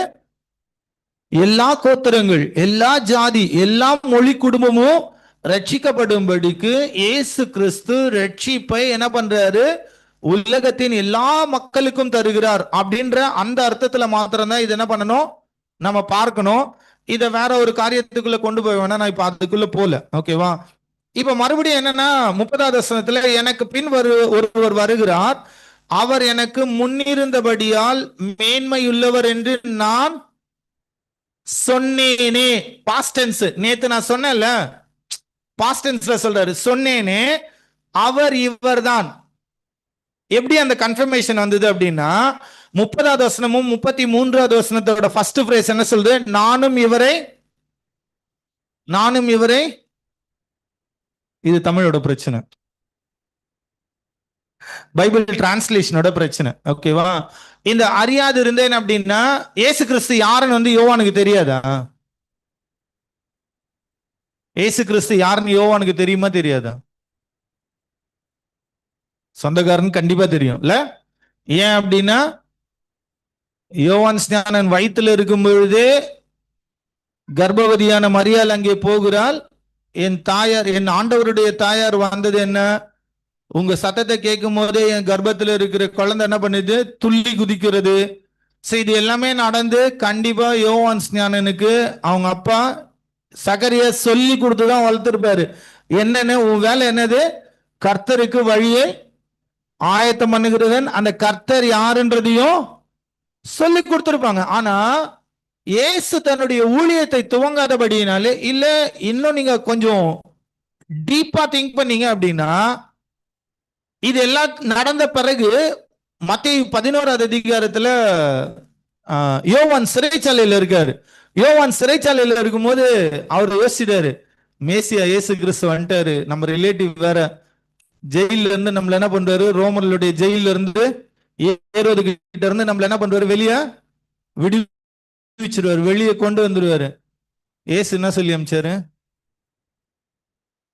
எல்லா கோத்திரங்கள், எல்லா ஜாதி, எல்லா மொழி குடும்பமும் ரட்சிக்கப்படும்படிக்கு இயேசு கிறிஸ்து ரட்சிப்பை என்ன பண்றாரு? உலகத்தின் எல்லா மக்களுக்கும் தருகிறார் அப்படின்ற அந்த அர்த்தத்துல மாத்திரம்தான் இது என்ன பண்ணணும், நம்ம பார்க்கணும். இதை வேற ஒரு காரியத்துக்குள்ள கொண்டு போய் வேணா, நான் இப்ப அதுக்குள்ள போல. ஓகேவா? இப்ப மறுபடியும் என்னன்னா 30வது வசனத்துல, எனக்கு பின் ஒருவர் வருகிறார், அவர் எனக்கு முன்னிருந்தபடியால் மேன்மையுள்ளவர் என்று நான் சொன்னேனே. Past tense. நேத்து நான் சொன்னேன்ல, பாஸ்ட் டென்ஸ்ல சொல்றாரு, சொன்னேனே, அவர் இவர்தான். எப்படி அந்த கன்ஃபர்மேஷன் வந்தது அப்படின்னா, 30வது வசனமும் 33வது வசனத்தோட ஃபர்ஸ்ட் ஃப்ரேஸ் என்ன சொல்றது? நானும் இவரை, நானும் இவரை. இது தமிழோட பிரச்சனை, பைபிள் டிரான்ஸ்லேஷனோட பிரச்சனை. ஓகேவா? இந்த அறியாது இருந்தேன் அப்படின்னா இயேசு கிறிஸ்து யாருன்னு யோவானுக்கு தெரியாதா? இயேசு கிறிஸ்து யாருன்னு யோவானுக்கு தெரியுமா தெரியாதா? சொந்தக்காரன் கண்டிப்பா தெரியும் இல்ல? ஏன் அப்படின்னா யோவான் ஸ்நானன் வயிற்றுல இருக்கும் பொழுதே கர்ப்பவதியான மரியாள் அங்கே போகிறாள். என் தாயார், என் ஆண்டவருடைய தாயார் வந்தது என்ன, உங்க சத்தத்தை கேட்கும் போதே என் கர்ப்பத்தில் இருக்கிற குழந்தை என்ன பண்ணுது, துள்ளி குதிக்கிறது. இது எல்லாமே நடந்து கண்டிப்பா யோவான் ஸ்நானனுக்கு அவங்க அப்பா சகரிய சொல்லி கொடுத்துதான் வளர்த்திருப்பாரு. என்னன்னு, உன் வேலை என்னது, கர்த்தருக்கு வழியை ஆயத்தம் பண்ணுகிறதன், அந்த கர்த்தர் யாருன்றதையும் சொல்லி கொடுத்திருப்பாங்க. ஆனா இயேசு தன்னுடைய ஊழியத்தை துவங்காதபடியினாலே, இல்ல இன்னும் நீங்க கொஞ்சம் டீப்பா திங்க் பண்ணீங்க அப்படின்னா, இது எல்லாம் நடந்த பிறகு மத்தேயு 11வது அதிகாரத்துல யோவான் சிறைச்சாலையில இருக்காரு. யோவான் சிறைச்சாலையில இருக்கும்போது அவர் யோசிச்சாரு, மேசியா இயேசு கிறிஸ்து வந்துட்டாரு, நம்ம ரிலேட்டிவ் வேற, ஜெயில இருந்து நம்மள என்ன பண்றாரு, ரோமர்களுடைய ஜெயில இருந்து ஏரோது கிட்ட இருந்து நம்மள என்ன பண்றாரு, வெளியே விடுவிச்சிருவாரு, வெளியே கொண்டு வந்துருவாரு. ஏசு என்ன சொல்லி அமைச்சாரு,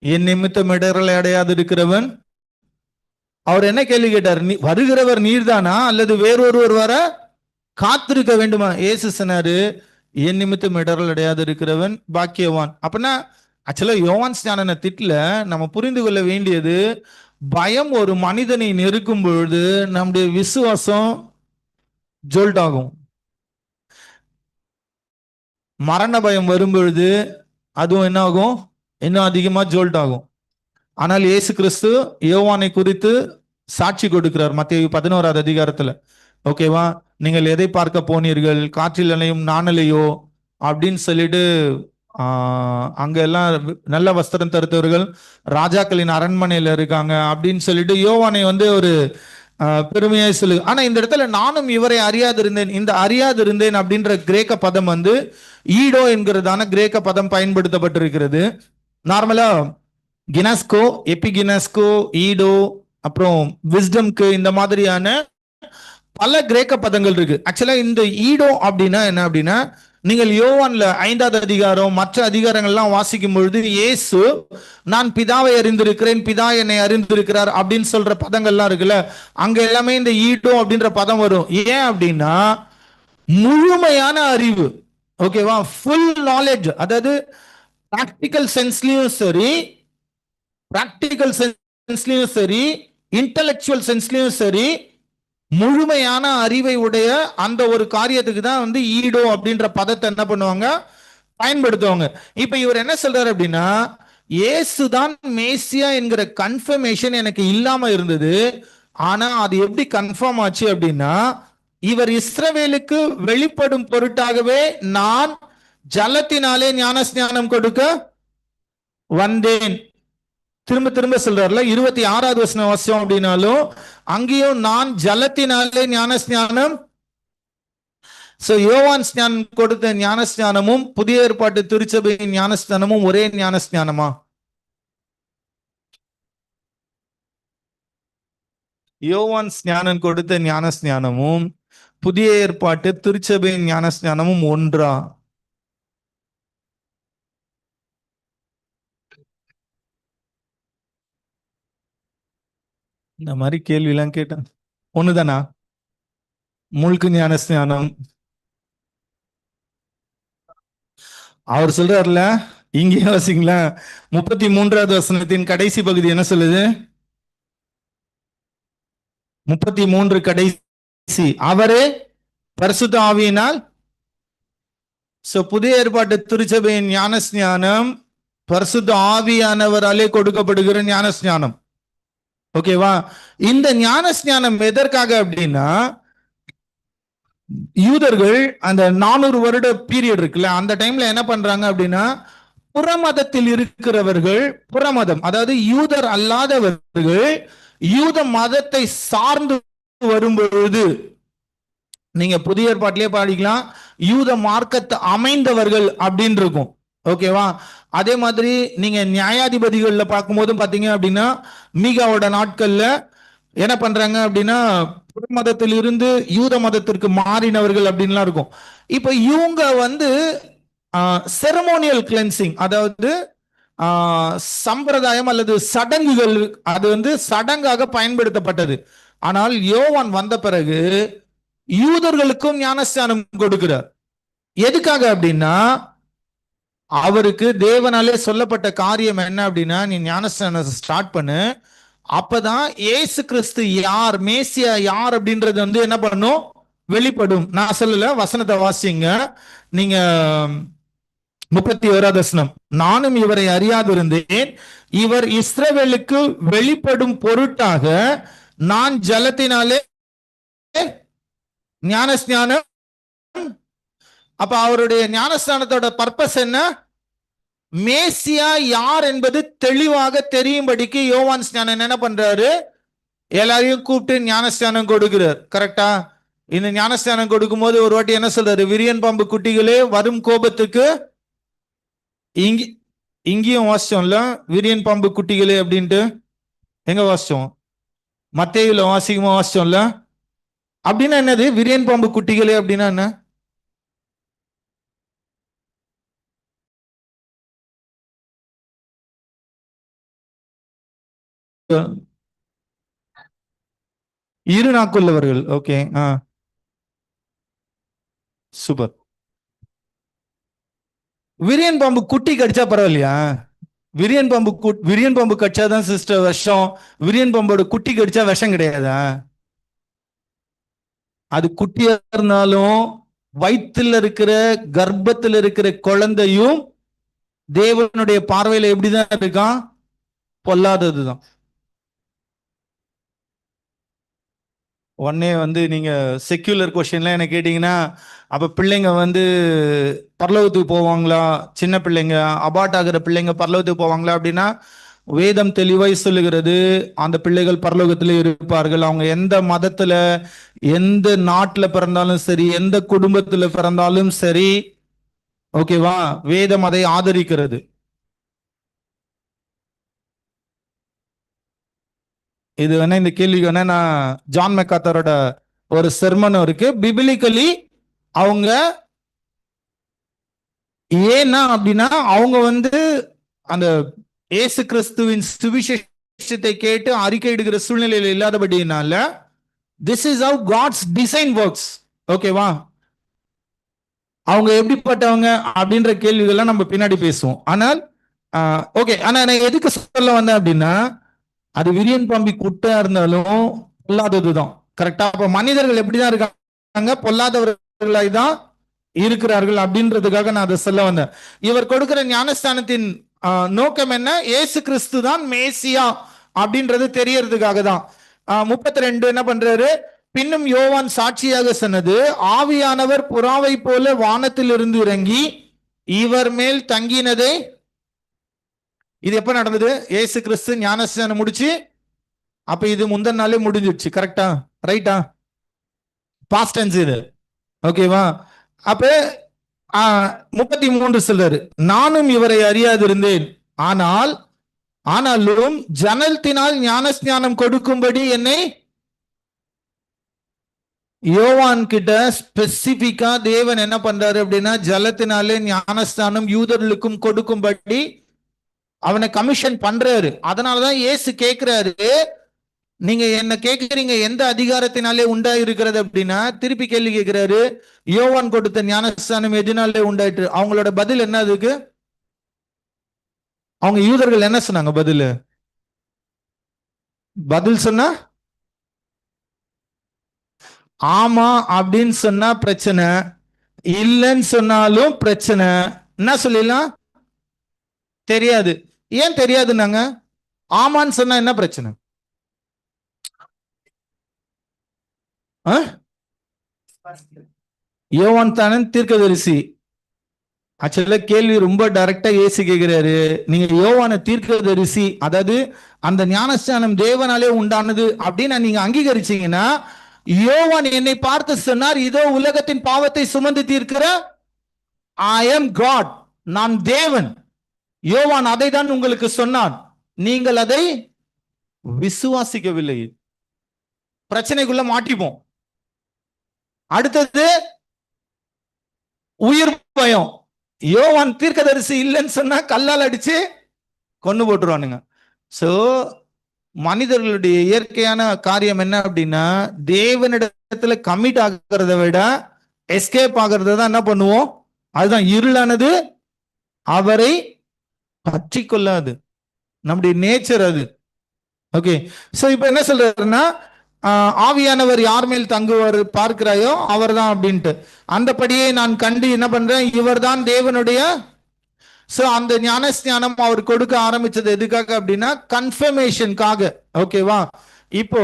என் நிமித்தம் இடரலை அடையாது இருக்கிறவன். அவர் என்ன கேள்வி கேட்டார், நீ வருகிறவர் நீர்தானா அல்லது வேறொருவர் வர காத்திருக்க வேண்டுமா? ஏசு சொன்னாரு, என் நிமித்தம் இடரல் அடையாது இருக்கிறவன் பாக்கியவான். அப்படின்னா ஆக்சுவலா யோவான் ஸ்நானனை திட்டல, நம்ம புரிந்து கொள்ள வேண்டியது, பயம் ஒரு மனிதனை நெருக்கும் பொழுது நம்முடைய விசுவாசம் ஜோல்ட் ஆகும். மரண பயம் வரும் பொழுது அதுவும் என்ன ஆகும், இன்னும் அதிகமா ஜோல்ட் ஆகும். ஆனால் இயேசு கிறிஸ்து யோவானை குறித்து சாட்சி கொடுக்கிறார் மத்தேயு 11வது அதிகாரத்துல. ஓகேவா, நீங்கள் எதை பார்க்க போனீர்கள், காற்றில் அலையும் நாணலையோ அப்படின்னு சொல்லிட்டு அங்க எல்லாம் நல்ல வஸ்திரம் தருத்தவர்கள் ராஜாக்களின் அரண்மனையில இருக்காங்க அப்படின்னு சொல்லிட்டு யோவானை வந்து ஒரு பெருமையா சொல்லு. ஆனா இந்த இடத்துல நானும் இவரை அறியாதிருந்தேன், இந்த அறியாதிருந்தேன் அப்படின்ற கிரேக்க பதம் வந்து ஈடோ என்கிறதான கிரேக்க பதம் பயன்படுத்தப்பட்டிருக்கிறது. நார்மலா கினாஸ்கோ, எபிகினாஸ்கோ, ஈடோ, அப்புறம் விஸ்டம்க்கு, இந்த மாதிரியான பல கிரேக்க பதங்கள் இருக்கு. ஆக்சுவலா இந்த ஈடோ அப்படின்னா என்ன அப்படின்னா, நீங்கள் யோவான்ல 5வது அதிகாரம் மற்ற அதிகாரங்கள்லாம் வாசிக்கும் பொழுது இயேசு நான் பிதாவை அறிந்திருக்கிறேன், பிதா என்னை அறிந்திருக்கிறார் அப்படின்னு சொல்ற பதங்கள்லாம் இருக்குல்ல, அங்க எல்லாமே இந்த ஈடோ அப்படின்ற பதம் வரும். ஏன் அப்படின்னா முழுமையான அறிவு, ஓகேவா, ஃபுல் நாலேஜ், அதாவது பிராக்டிக்கல் சென்ஸ்லயும் சரி, பிராக்டிக்கல் சென்ஸ்லயும் சரி, இன்டலெக்சுவல் சென்ஸ்லயும் சரி, முழுமையான அறிவை உடைய அந்த ஒரு காரியத்துக்கு தான் வந்து ஈடோ அப்படின்ற பதத்தை என்ன பண்ணுவாங்க, பயன்படுத்துவாங்க. இப்ப இவர் என்ன சொல்றாரு அப்படின்னா, இயேசுதான் மேசியா என்கிற கன்ஃபர்மேஷன் எனக்கு இல்லாம இருந்தது. ஆனா அது எப்படி கன்ஃபார்ம் ஆச்சு அப்படின்னா, இவர் இஸ்ரவேலுக்கு வெளிப்படும் பொருட்டாகவே நான் ஜலத்தினாலே ஞானஸ்நானம் கொடுக்க வந்தேன். திரும்ப திரும்ப சொல்றாருல, 26வது வசனம் வாசிச்சோம் அப்படின்னாலும் அங்கேயும் நான் ஜலத்தினாலே ஞானஸ்நானம். யோவான் ஸ்நானம் கொடுத்த ஞானஸ்நானமும் புதிய ஏற்பாட்டு திருச்சபையின் ஞானஸ்நானமும் ஒரே ஞானஸ்நானமா? யோவான் ஸ்நானம் கொடுத்த ஞானஸ்நானமும் புதிய ஏற்பாட்டு திருச்சபையின் ஞானஸ்நானமும் ஒன்றா? இந்த மாதிரி கேள்வி எல்லாம் கேட்டேன். ஒண்ணுதானா? முழுக்கு ஞானஸ்நானம் அவர் சொல்றாருல, இங்கே வாசிங்களா, 33வது வசனத்தின் கடைசி பகுதி என்ன சொல்லுது? 33 கடைசி, அவரே பரிசுத்த ஆவியினால். புதிய ஏற்பாட்டு திருச்சபையின் ஞானஸ்நானம் பரிசுத்த ஆவியானவராலே கொடுக்கப்படுகிற ஞானஸ்நானம். ஓகேவா, இந்த ஞானஸ்நானம் எதற்காக அப்படின்னா, யூதர்கள் அந்த 400 வருட பீரியட் இருக்குல்ல, அந்த டைம்ல என்ன பண்றாங்க அப்படின்னா, புறமதத்தில் இருக்கிறவர்கள், புறமதம் அதாவது யூதர் அல்லாதவர்கள் யூத மதத்தை சார்ந்து வரும்பொழுது, நீங்க புதிய ஏற்பாட்டிலே பாடிக்கலாம், யூத மார்க்கத்தை அமைந்தவர்கள் அப்படின்னு இருக்கும். ஓகேவா, அதே மாதிரி நீங்க நியாயாதிபதிகள்ல பார்க்கும்போது பாத்தீங்க அப்படின்னா, மீகாவோட நாட்கள்ல என்ன பண்றாங்க அப்படின்னா, புறமதத்தில் இருந்து யூத மதத்திற்கு மாறினவர்கள் அப்படின்லாம் இருக்கும். இப்ப இவங்க வந்து செரமோனியல் கிளென்சிங், அதாவது சம்பிரதாயம் அல்லது சடங்குகள், அது வந்து சடங்காக பயன்படுத்தப்பட்டது. ஆனால் யோவான் வந்த பிறகு யூதர்களுக்கும் ஞானஸ்நானம் கொடுக்கிறார். எதுக்காக அப்படின்னா, அவருக்கு தேவனாலே சொல்லப்பட்ட காரியம் என்ன அப்படின்னா, நீ ஞானஸ்நானத்தை ஸ்டார்ட் பண்ணு, அப்பதான் ஏசு கிறிஸ்து யார், மேசியா யார் அப்படின்றது என்ன பண்ணும், வெளிப்படும். நான் சொல்லல, வசனத்தை வாசிங்க நீங்க. 31வது வசனம், நானும் இவரை அறியாதிருந்தேன், இவர் இஸ்ரவேலுக்கு வெளிப்படும் பொருட்டாக நான் ஜலத்தினாலே ஞானஸ்நானம். அப்ப அவருடைய ஞானஸ்நானத்தோட பர்பஸ் என்ன, மேசியா யார் என்பது தெளிவாக தெரியும்படிக்கு யோவான் ஸ்நானன் என்ன பண்றாரு, எல்லாரையும் கூப்பிட்டு ஞானஸ்நானம் கொடுக்கிறார். கரெக்டா? இந்த ஞானஸ்நானம் கொடுக்கும் போது ஒரு வாட்டி என்ன சொல்றாரு, விரியன் பாம்பு குட்டிகளே வரும் கோபத்துக்கு, இங்கேயும் வாசிச்சோம்ல விரியன் பாம்பு குட்டிகளே அப்படின்ட்டு, எங்க வாசிச்சோம், மத்தேயுல வாசிக்குமா வாசிச்சோம்ல. அப்படின்னா என்னது விரியன் பாம்பு குட்டிகளே அப்படின்னா என்ன? இரு நாக்குள்ளவர்கள். Okay, super. விரியன் பாம்பு குட்டி கடிச்சா பரவாயில்லையா? விரியன் பாம்பு கடிச்சாதான் சிஸ்டர் விஷம். விரியன் பாம்போட குட்டி கடிச்சா விஷம் கிடையாதா? அது குட்டியா இருந்தாலும் வயிற்றுல இருக்கிற கர்ப்பத்தில் இருக்கிற குழந்தையும் தேவனுடைய பார்வையில எப்படிதான் இருக்கான், பொல்லாததுதான். உடனே நீங்க செக்யூலர் கொஸ்டின்லாம் என்ன கேட்டீங்கன்னா, அப்ப பிள்ளைங்க பரலோகத்துக்கு போவாங்களா, சின்ன பிள்ளைங்க அபார்ட் ஆகிற பிள்ளைங்க பரலோகத்துக்கு போவாங்களா அப்படின்னா, வேதம் தெளிவாய் சொல்லுகிறது, அந்த பிள்ளைகள் பரலோகத்திலே இருப்பார்கள். அவங்க எந்த மதத்துல எந்த நாட்டுல பிறந்தாலும் சரி, எந்த குடும்பத்துல பிறந்தாலும் சரி, ஓகேவா, வேதம் அதை ஆதரிக்கிறது. இது இந்த கேள்விக்கு நான் ஜான் மெக்காத்தரோட ஒரு செர்மனும் இருக்கு. பிபிலிக்கலி அவங்க ஏன்னா அப்படின்னா, அவங்க அந்த இயேசு கிறிஸ்துவின் சுவிசேஷத்தை கேட்டு அறிக்கையிடுகிற சூழ்நிலையில் இல்லாதபடினால, this is how God's design works. ஓகேவா? அவங்க எப்படிப்பட்டவங்க அப்படின்ற கேள்விகள்லாம் நம்ம பின்னாடி பேசுவோம். ஆனால் ஓகே, ஆனா நான் எதுக்கு சொல்ல வந்தேன் அப்படின்னா, அது விரியன் பாம்பி குட்டா இருந்தாலும் பொல்லாததுதான். கரெக்டா? அப்ப மனிதர்கள் எப்படிதான் இருக்காங்க, பொல்லாதவர்களாய் தான் இருக்கிறார்கள் அப்படின்றதுக்காக நான் அதை சொல்ல வந்தேன். இவர் கொடுக்கிற ஞானஸ்தானத்தின் நோக்கம் என்ன, ஏசு கிறிஸ்து தான் மேசியா அப்படின்றது தெரியறதுக்காக தான். 32 என்ன பண்றாரு, பின்னும் யோவான் சாட்சியாக சொன்னது, ஆவியானவர் புறாவை போல வானத்தில் இருந்து இறங்கி இவர் மேல் தங்கினதை. இது எப்ப நடந்தது? ஏசு கிறிஸ்து ஞானஸ்நானம் முடிச்சு, அப்ப இது முந்தின நாளே முடிஞ்சிடுச்சு. கரெக்டா? ரைட்டா? பாஸ்ட் டென்ஸ் இது. ஓகேவா? அப்ப 33 சொல்றாரு, நானும் இவரை அறியாதிருந்தேன், ஆனாலும் ஜனத்தினால் ஞானஸ்நானம் கொடுக்கும்படி என்னை யோவான் கிட்ட ஸ்பெசிபிக்கா தேவன் என்ன பண்றாரு அப்படின்னா, ஜலத்தினாலே ஞானஸ்நானம் யூதர்களுக்கும் கொடுக்கும்படி அவனை கமிஷன் பண்றாரு. அதனாலதான் இயேசு கேட்கிறாரு, நீங்க என்ன கேட்கிறீங்க எந்த அதிகாரத்தினாலே உண்டா இருக்கிறது அப்படின்னா, திருப்பி கேள்வி கேட்கிறாரு, யோவான் கொடுத்த ஞானஸ்தானம் எதனாலே உண்டாயிற்று? அவங்களோட பதில் என்ன? அதுக்கு அவங்க யூதர்கள் என்ன சொன்னாங்க? பதில் சொன்னா ஆமா அப்படின்னு சொன்னா பிரச்சனை, இல்லைன்னு சொன்னாலும் பிரச்சனை. என்ன சொல்லிடலாம்? தெரியாது. ஏன் தெரியாதுன்னாங்க? ஆமான்னு சொன்னா என்ன பிரச்சனை? யோவான் தானன் தீர்க்கதரிசி. ஆக்சுவலா கேள்வி ரொம்ப டைரக்டா ஏசு கேட்கிறாரு, நீங்க யோவான தீர்க்கதரிசி, அதாவது அந்த ஞானஸ்நானம் தேவனாலே உண்டானது அப்படின்னு நீங்க அங்கீகரிச்சீங்கன்னா, யோவான் என்னை பார்த்து சொன்னார், இதோ உலகத்தின் பாவத்தை சுமந்து தீர்க்கிற ஐ எம் காட், நான் தேவன். யோவான் அதை தான் உங்களுக்கு சொன்னான், நீங்கள் அதை விசுவாசிக்கவில்லை. பிரச்சனைக்குள்ள மாட்டிப்போம். அடுத்தது உயிர் பயம். யோவான் தீர்க்கதரிசி இல்லைன்னு சொன்னா கல்லால் அடிச்சு கொண்டு போட்டுருவானுங்க. சோ மனிதர்களுடைய இயற்கையான காரியம் என்ன அப்படின்னா, தேவனிடத்துல கமிட் ஆகிறத விட எஸ்கேப் ஆகிறத தான் என்ன பண்ணுவோம். அதுதான் இருளானது அவரை பற்றி கொள்ளாது. நம்முடைய நேச்சர் அது. ஓகே. சோ இப்ப என்ன சொல்றாருன்னா, ஆவியானவர் யார் மேல் தங்குவார் பார்க்கிறாயோ அவர் தான் அப்படின்ட்டு. அந்தபடியே நான் கண்டு என்ன பண்றேன், இவர் தான் தேவனுடைய. சோ அந்த ஞானஸ்நானம் அவர் கொடுக்க ஆரம்பிச்சது எதுக்காக அப்படின்னா, கன்ஃபர்மேஷனுக்காக. ஓகேவா. இப்போ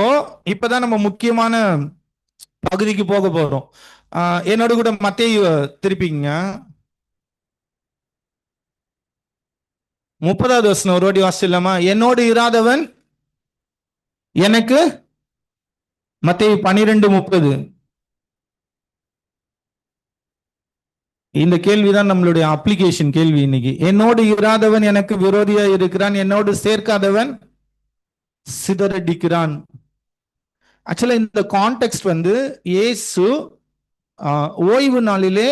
இப்பதான் நம்ம முக்கியமான பகுதிக்கு போக போறோம். என்னோட கூட மத்தேயு திருப்பிங்க 30வது வசனம் ஒரு வாட்டி வாசிக்கலாமா? என்னோடு இராதவன் எனக்கு, மத்தேயு 12:30. இந்த கேள்விதான் நம்மளுடைய அப்ளிகேஷன் கேள்வி இன்னைக்கு. என்னோடு இராதவன் எனக்கு விரோதியா இருக்கிறான், என்னோடு சேர்க்காதவன் சிதறடிக்கிறான். ஆக்சுவலா இந்த கான்டெக்ஸ்ட் வந்து இயேசு ஓய்வு நாளிலே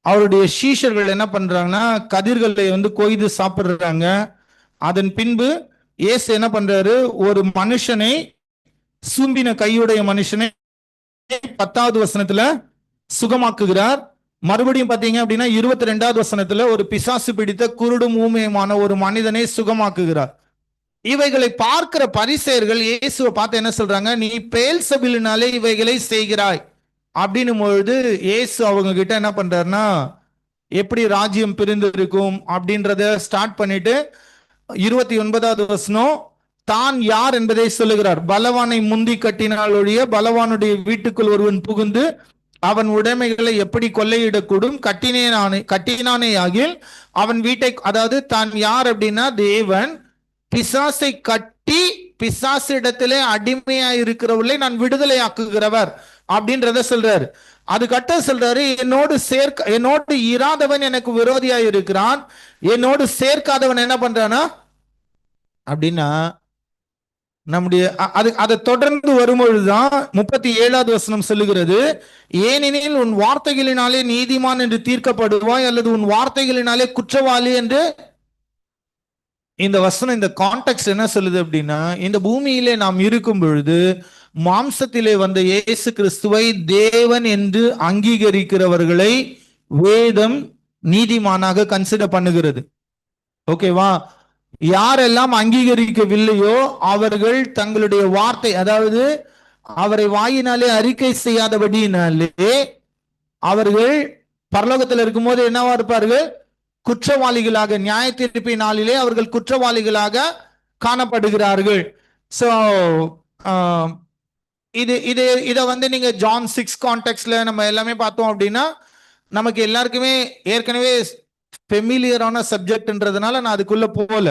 அவருடைய சீஷர்கள் என்ன பண்றாங்கன்னா, கதிர்களை வந்து கொய்து சாப்பிடுறாங்க. அதன் பின்பு இயேசு என்ன பண்றாரு, ஒரு மனுஷனை, சூம்பின கையுடைய மனுஷனை 10வது வசனத்துல சுகமாக்குகிறார். மறுபடியும் பாத்தீங்க அப்படின்னா 22வது வசனத்துல ஒரு பிசாசு பிடித்த குருடும் ஊமையுமான ஒரு மனிதனை சுகமாக்குகிறார். இவைகளை பார்க்கிற பரிசேயர்கள் இயேசுவை பார்த்து என்ன சொல்றாங்க, நீ பெயல்செபூலினாலே இவைகளை செய்கிறாய் அப்படின்னும் பொழுது இயேசு அவங்க கிட்ட என்ன பண்றாருன்னா, எப்படி ராஜ்யம் பிரிந்து இருக்கும் அப்படின்றத ஸ்டார்ட் பண்ணிட்டு 29வது வசனம், தான் யார் என்பதை சொல்லுகிறார். பலவானை முந்தி கட்டினால் ஒழிய பலவானுடைய வீட்டுக்குள் ஒருவன் புகுந்து அவன் உடைமைகளை எப்படி கொள்ளையிடக்கூடும், கட்டினானே ஆகில் அவன் வீட்டை, அதாவது தான் யார் அப்படின்னா தேவன் பிசாசை கட்டி பிசாசிடத்திலே அடிமையா இருக்கிறவர்களை நான் விடுதலை ஆக்குகிறவர் அப்படின்றத சொல்றாரு. அது கட்ட சொல்றாரு, என்னோடு இராதவன் எனக்கு விரோதியா இருக்கிறான், என்னோடு சேர்க்காதவன் என்ன பண்றானா அப்படின்னா, நம்முடைய அதை தொடர்ந்து வரும்பொழுதுதான் 37வது வசனம் சொல்லுகிறது, ஏனெனில் உன் வார்த்தைகளினாலே நீதிமான் என்று தீர்க்கப்படுவாய் அல்லது உன் வார்த்தைகளினாலே குற்றவாளி என்று. இந்த வசனம், இந்த கான்டெக்ஸ்ட் என்ன சொல்லுது அப்படின்னா, இந்த பூமியிலே நாம் இருக்கும் பொழுது மாம்சத்திலே வந்த இயேசு கிறிஸ்துவை தேவன் என்று அங்கீகரிக்கிறவர்களை வேதம் நீதிமானாக கன்சிடர் பண்ணுகிறது. ஓகேவா. யாரெல்லாம் அங்கீகரிக்கவில்லையோ அவர்கள் தங்களுடைய வார்த்தை, அதாவது அவரை வாயினாலே அறிக்கை செய்யாதபடினாலே அவர்கள் பரலோகத்தில் இருக்கும்போது என்னவா இருப்பார்கள், குற்றவாளிகளாக, நியாய தீர்ப்பு நாளிலே அவர்கள் குற்றவாளிகளாக காணப்படுகிறார்கள். சோ இதை வந்து நீங்க ஜான் 6 கான்டெக்ட்ல நம்ம எல்லாமே பார்த்தோம் அப்படின்னா, நமக்கு எல்லாருக்குமே ஏற்கனவே ஃபெமிலியரான சப்ஜெக்ட்ன்றதுனால நான் அதுக்குள்ள போகல.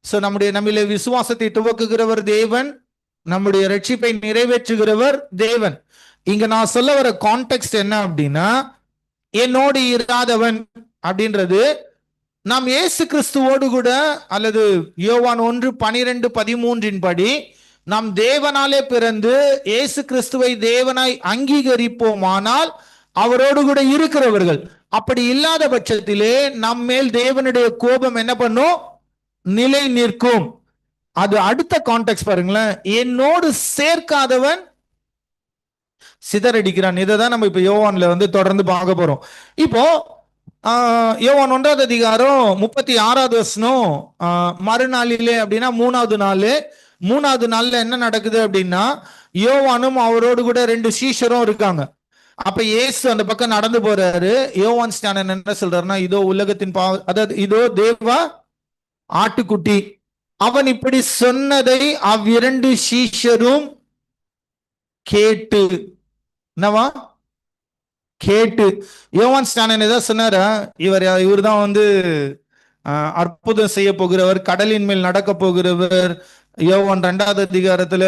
சோ நம்முடைய விசுவாசத்தை துவக்குகிறவர் தேவன், நம்முடைய ரட்சிப்பை நிறைவேற்றுகிறவர் தேவன். இங்க நான் சொல்ல வர கான்டெக்ஸ்ட் என்ன அப்படின்னா, என்னோடு இராதவன் அப்படின்றது நாம் இயேசு கிறிஸ்துவோடு கூட, அல்லது யோவான் 1:12-13 படி நாம் தேவனாலே பிறந்து இயேசு கிறிஸ்துவை தேவனாய் அங்கீகரிப்போமானால் அவரோடு கூட இருக்கிறவர்கள். அப்படி இல்லாத பட்சத்திலே நம் மேல் தேவனுடைய கோபம் என்ன பண்ணும், நிலை நிற்கும். அது அடுத்த கான்டெக்ஸ்ட் பாருங்களேன், என்னோடு சேர்க்காதவன் சிதறடிக்கிறான். இதை தான் நம்ம இப்ப யோவான்ல வந்து தொடர்ந்து பார்க்க போறோம். இப்போ யோவான் 1வது அதிகாரம் 36வது வசனம், மறுநாளிலே அப்படின்னா மூணாவது நாள்ல என்ன நடக்குது அப்படின்னா, யோவானும் அவரோடு கூட 2 சீஷரும் இருக்காங்க. அப்ப இயேசு அந்த பக்கம் நடந்து போறாரு. யோவான் ஸ்நானன் என்ன சொல்றாருன்னா, இதோ உலகத்தின் அதாவது இதோ தேவ ஆட்டுக்குட்டி. அவன் இப்படி சொன்னதை அவ்விரண்டு சீஷரும் கேட்டு, என்னவா கேட்டு, யோவான் ஸ்நானன் ஏதாவது சொன்னாரா, இவர் தான் வந்து அற்புதம் செய்ய போகிறவர், கடலின் மேல் நடக்க போகிறவர். யோவான் 2வது அதிகாரத்துல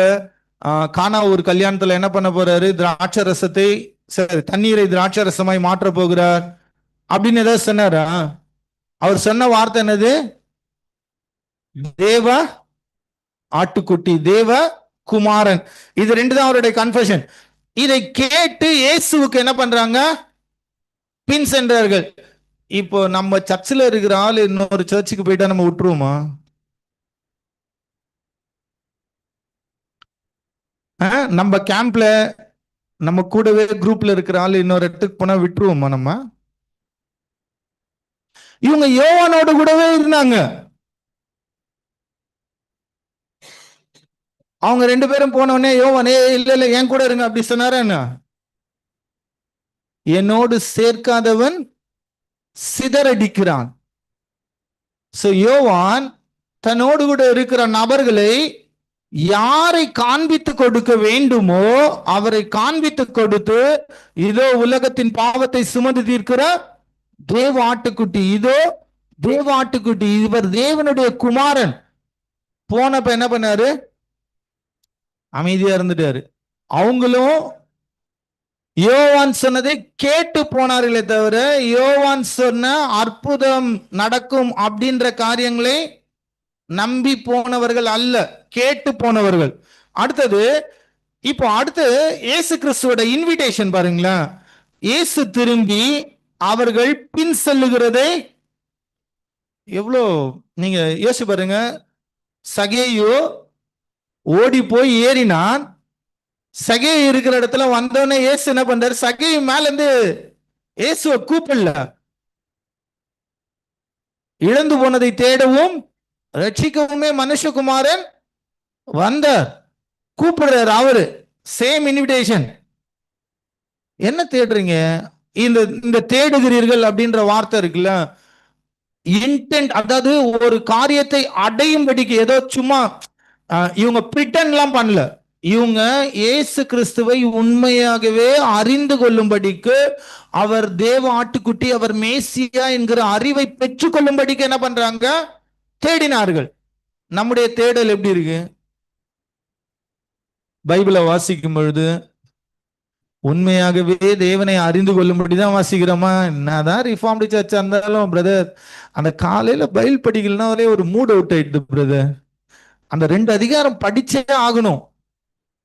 கானா ஒரு கல்யாணத்துல என்ன பண்ண போறாரு, திராட்சரசத்தை, தண்ணீரை திராட்சரசமாய் மாற்ற போகிறார் அப்படின்னு ஏதாவது சொன்னாரா? அவர் சொன்ன வார்த்தை என்னது, தேவ ஆட்டுக்குட்டி, தேவ குமாரன். இது 2 தான் அவருடைய கன்ஃபெஷன். இதை கேட்டு இயேசுவுக்கு என்ன பண்றாங்க, பின் சென்றார்கள். இப்போ நம்ம சர்ச்சில் இருக்கிற ஆள் இன்னொரு சர்ச்சுக்கு போயிட்டா நம்ம விட்டுருவோமா? நம்ம கேம்ப்ல நம்ம கூடவே குரூப்ல இருக்கிற ஆள் இன்னொரு இடத்துக்கு போனா விட்டுருவோமா நம்ம? இவங்க யோவானோடு கூடவே இருந்தாங்க. அவங்க 2 பேரும் போன உடனே யோவான் இல்ல இல்ல என் கூட இருங்க அப்படி சொன்னாரு. என்ன? என்னோடு சேர்க்காதவன் சிதறடிக்கிறான். யோவான் தன்னோடு கூட இருக்கிற நபர்களை யாரை காண்பித்து கொடுக்க வேண்டுமோ அவரை காண்பித்து கொடுத்து, இதோ உலகத்தின் பாவத்தை சுமந்து தீர்க்கிற தேவ ஆட்டுக்குட்டி, இதோ தேவ ஆட்டுக்குட்டி, இவர் தேவனுடைய குமாரன். போனப்ப என்ன பண்ணாரு? அமைதியா இருந்துட்டாரு. அவங்களும் யோவான் சொன்னதை கேட்டு போனார்களே தவிர யோவான் சொன்ன அற்புதம் நடக்கும் அப்படின்ற காரியங்களை நம்பி போனவர்கள் அல்ல, கேட்டு போனவர்கள். அடுத்தது, இப்போ அடுத்து இயேசு கிறிஸ்துவோட இன்விடேஷன் பாருங்களேன். இயேசு திரும்பி அவர்கள் பின் செல்லுகிறதை எவ்வளோ நீங்க யோசிச்சு பாருங்க. சகேயு ஓடி போய் ஏறினான். சகேயு இருக்கிற இடத்துல வந்தோடனே இயேசு என்ன பண்றாரு? சகேயு மேல இருந்து இயேசுவை கூப்பிடல. இழந்து போனதை தேடவும் ரட்சிக்கவுமே மனுஷகுமாரன் வந்தார். கூப்பிடுறாரு அவரு. Same invitation. என்ன தேடுறீங்க? இந்த தேடுகிறீர்கள் அப்படின்ற வார்த்தை இருக்குல்ல, இன்டென்ட், அதாவது ஒரு காரியத்தை அடையும்படிக்கு ஏதோ சும்மா இவங்க பிரிட்டன்லாம் பண்ணல. இவங்க இயேசு கிறிஸ்துவை உண்மையாகவே அறிந்து கொள்ளும்படிக்கு, அவர் தேவ ஆட்டுக்குட்டி, அவர் மேசியா என்கிற அறிவை பெற்றுக் கொள்ளும்படிக்கு என்ன பண்றாங்க? தேடினார்கள். நம்முடைய தேடல் எப்படி இருக்கு? பைபிளை வாசிக்கும் பொழுது உண்மையாகவே தேவனை அறிந்து கொள்ளும்படிதான் வாசிக்கிறோமா? என்னதான் ரிஃபார்ம்டு சர்ச்சா இருந்தாலும் பிரதர், அந்த காலையில பைபிள் படிக்கலனாலே ஒரு மூட் அவுட் ஆயிடுது பிரதர். அந்த 2 அதிகாரம் படிச்சே ஆகணும்.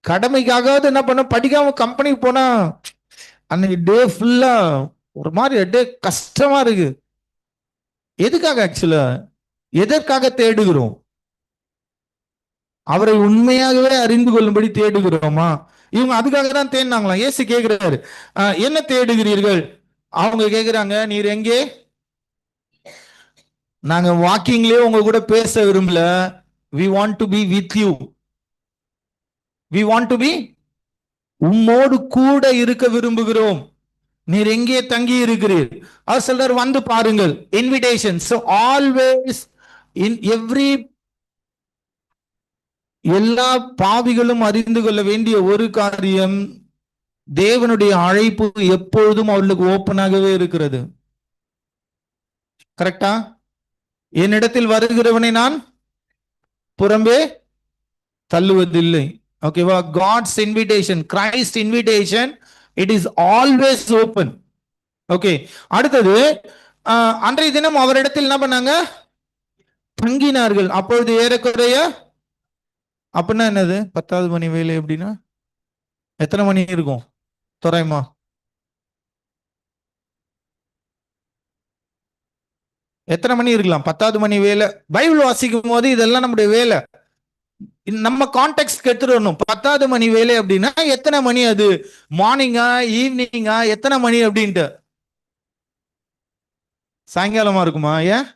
கடமைக்காகவது என்ன பண்ண, படிக்காம கம்பெனிக்கு போனா அன்னைக்கு டே ஃபுல்லா ஒரு மாதிரி டே கஷ்டமா இருக்கு. எதுக்காக? ஆக்சுவலா எதற்காக தேடுகிறோம்? அவரை உண்மையாகவே அறிந்து கொள்ளும்படி தேடுகிறோமா? இவங்க அதுக்காக தான் தேடினாங்களாம். இயேசு கேட்கிறாரு, என்ன தேடுகிறீர்கள்? அவங்க கேட்கிறாங்க, நீர் எங்கே? நாங்க வாக்கிங்லயே உங்க கூட பேச விரும்பல. we want to be with you. we want to be, உம்மோடு கூட இருக்க விரும்புகிறோம். நீர் எங்கே தங்கி இருக்கிறீர்? அவர் சொல்றார், வந்து பாருங்கள். Invitation. so always in every, எல்லா பாவிகளும் அறிந்து கொள்ள வேண்டிய ஒரு காரியம், தேவனுடைய அழைப்பு எப்பொழுதும் அவர்களுக்கு ஓப்பனாகவே இருக்கிறது. கரெக்டா? என்னிடத்தில் வருகிறவனை நான் புறம்பே தள்ளுவதில்லை. ஓகேவா? God's invitation, Christ invitation, it is always open. Okay. அடுத்தது, அன்றைய தினம் அவரிடத்தில் என்ன பண்ணாங்க? தங்கினார்கள். அப்பொழுது ஏறக்குறைய, அப்படின்னா என்னது? 10வது மணி வேலை எப்படின்னா எத்தனை மணி இருக்கும் தோராயமா? எத்தனை மணி இருக்கலாம்? 10வது மணி வேலை. பைபிள் வாசிக்கும் போது இதெல்லாம் நம்முடைய வேலை. நம்ம கான்டெக்ட் எடுத்துட்டு வரணும். 10வது மணி வேலை அப்படின்னா எத்தனை மணி? அது மார்னிங்கா, ஈவினிங்கா, எத்தனை மணி அப்படின்ட்டு? சாயங்காலமா இருக்குமா? ஏன்?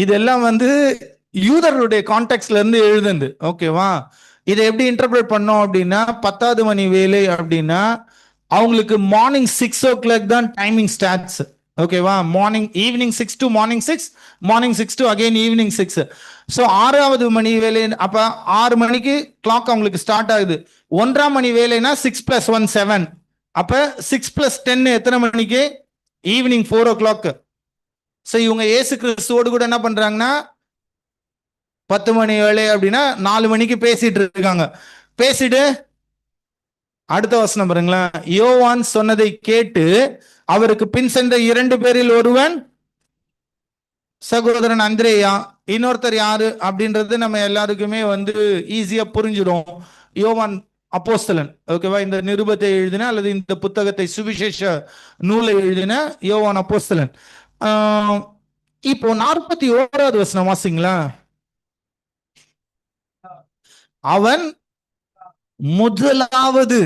இதெல்லாம் யூதர்களுடைய கான்டெக்ட்ல இருந்து எழுதுந்து. ஓகேவா? இதை எப்படி இன்டர்பிரேட் பண்ணோம் அப்படின்னா, 10வது மணி வேலை அப்படின்னா அவங்களுக்கு மார்னிங் 6 o'clock தான் டைமிங் ஸ்டார்ட்ஸ். ஓகேவா? Morning, evening 6 to morning 6, morning 6 to again evening 6. So 6வது மணி வேலை அப்ப 6 மணிக்கு கிளாக் அவங்களுக்கு ஸ்டார்ட் ஆகுது. 1ஆம் மணி வேலைனா 6 + 1 7. அப்ப 6 + 10 எத்தனை மணிக்கு? Evening 4 o'clock. ஸோ இவங்க இயேசு கிறிஸ்துவோடு கூட என்ன பண்றாங்கன்னா 10 மணி வேலை அப்படின்னா 4 மணிக்கு பேசிட்டு இருக்காங்க. பேசிட்டு அடுத்த வசனம் பாருங்களேன். யோவான் சொன்னதை கேட்டு அவருக்கு பின் சென்ற 2 பேரில் ஒருவன் சகோதரன் அந்திரேயா. இன்னொருத்தர் யாரு அப்படின்றது நம்ம எல்லாருக்குமே ஈஸியா புரிஞ்சிடும். யோவான் அப்போஸ்தலன். ஓகேவா? இந்த நிருபத்தை எழுதின அல்லது இந்த புத்தகத்தை, சுவிசேஷ நூலை எழுதின யோவான் அப்போஸ்தலன். இப்போ 41வது வசனம் வாசிங்களா. அவன் முதலாவது,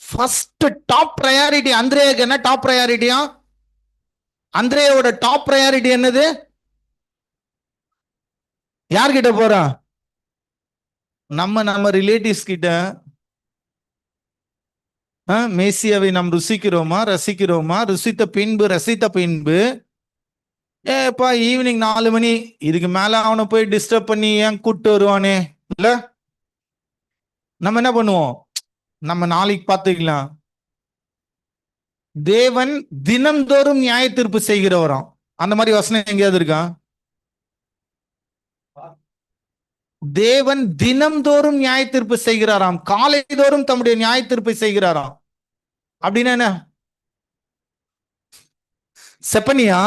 ஃபர்ஸ்ட் டாப் ப்ரையாரிட்டி. அந்திரேயாக்கு என்ன டாப் ப்ரையாரிட்டியா? அந்திரேயோட டாப் ப்ரையாரிட்டி என்னது? யார்கிட்ட போறா? நம்ம ரிலேட்டிவ்ஸ் கிட்ட. மேசியாவை நாம் ருசிக்கிறோமா? ரசிக்கிறோமா? ரசித்த பின்பு ஏப்பா ஈவினிங் 4 மணி, இதுக்கு மேல அவனை போய் டிஸ்டர்ப் பண்ணி ஏன் கூட்டு வருவானே, இல்ல நம்ம என்ன பண்ணுவோம்? நம்ம நாளைக்கு பார்த்துக்கலாம். தேவன் தினம்தோறும் நியாய தீர்ப்பு செய்கிறவராம். அந்த மாதிரி வசனம் எங்கேயாவது இருக்கா? தேவன் தினம்தோறும் நியாய தீர்ப்பு செய்கிறாராம். காலை தோறும் தம்முடைய நியாய தீர்ப்பை செய்கிறாராம். அப்படின்னா என்ன? செப்பனியா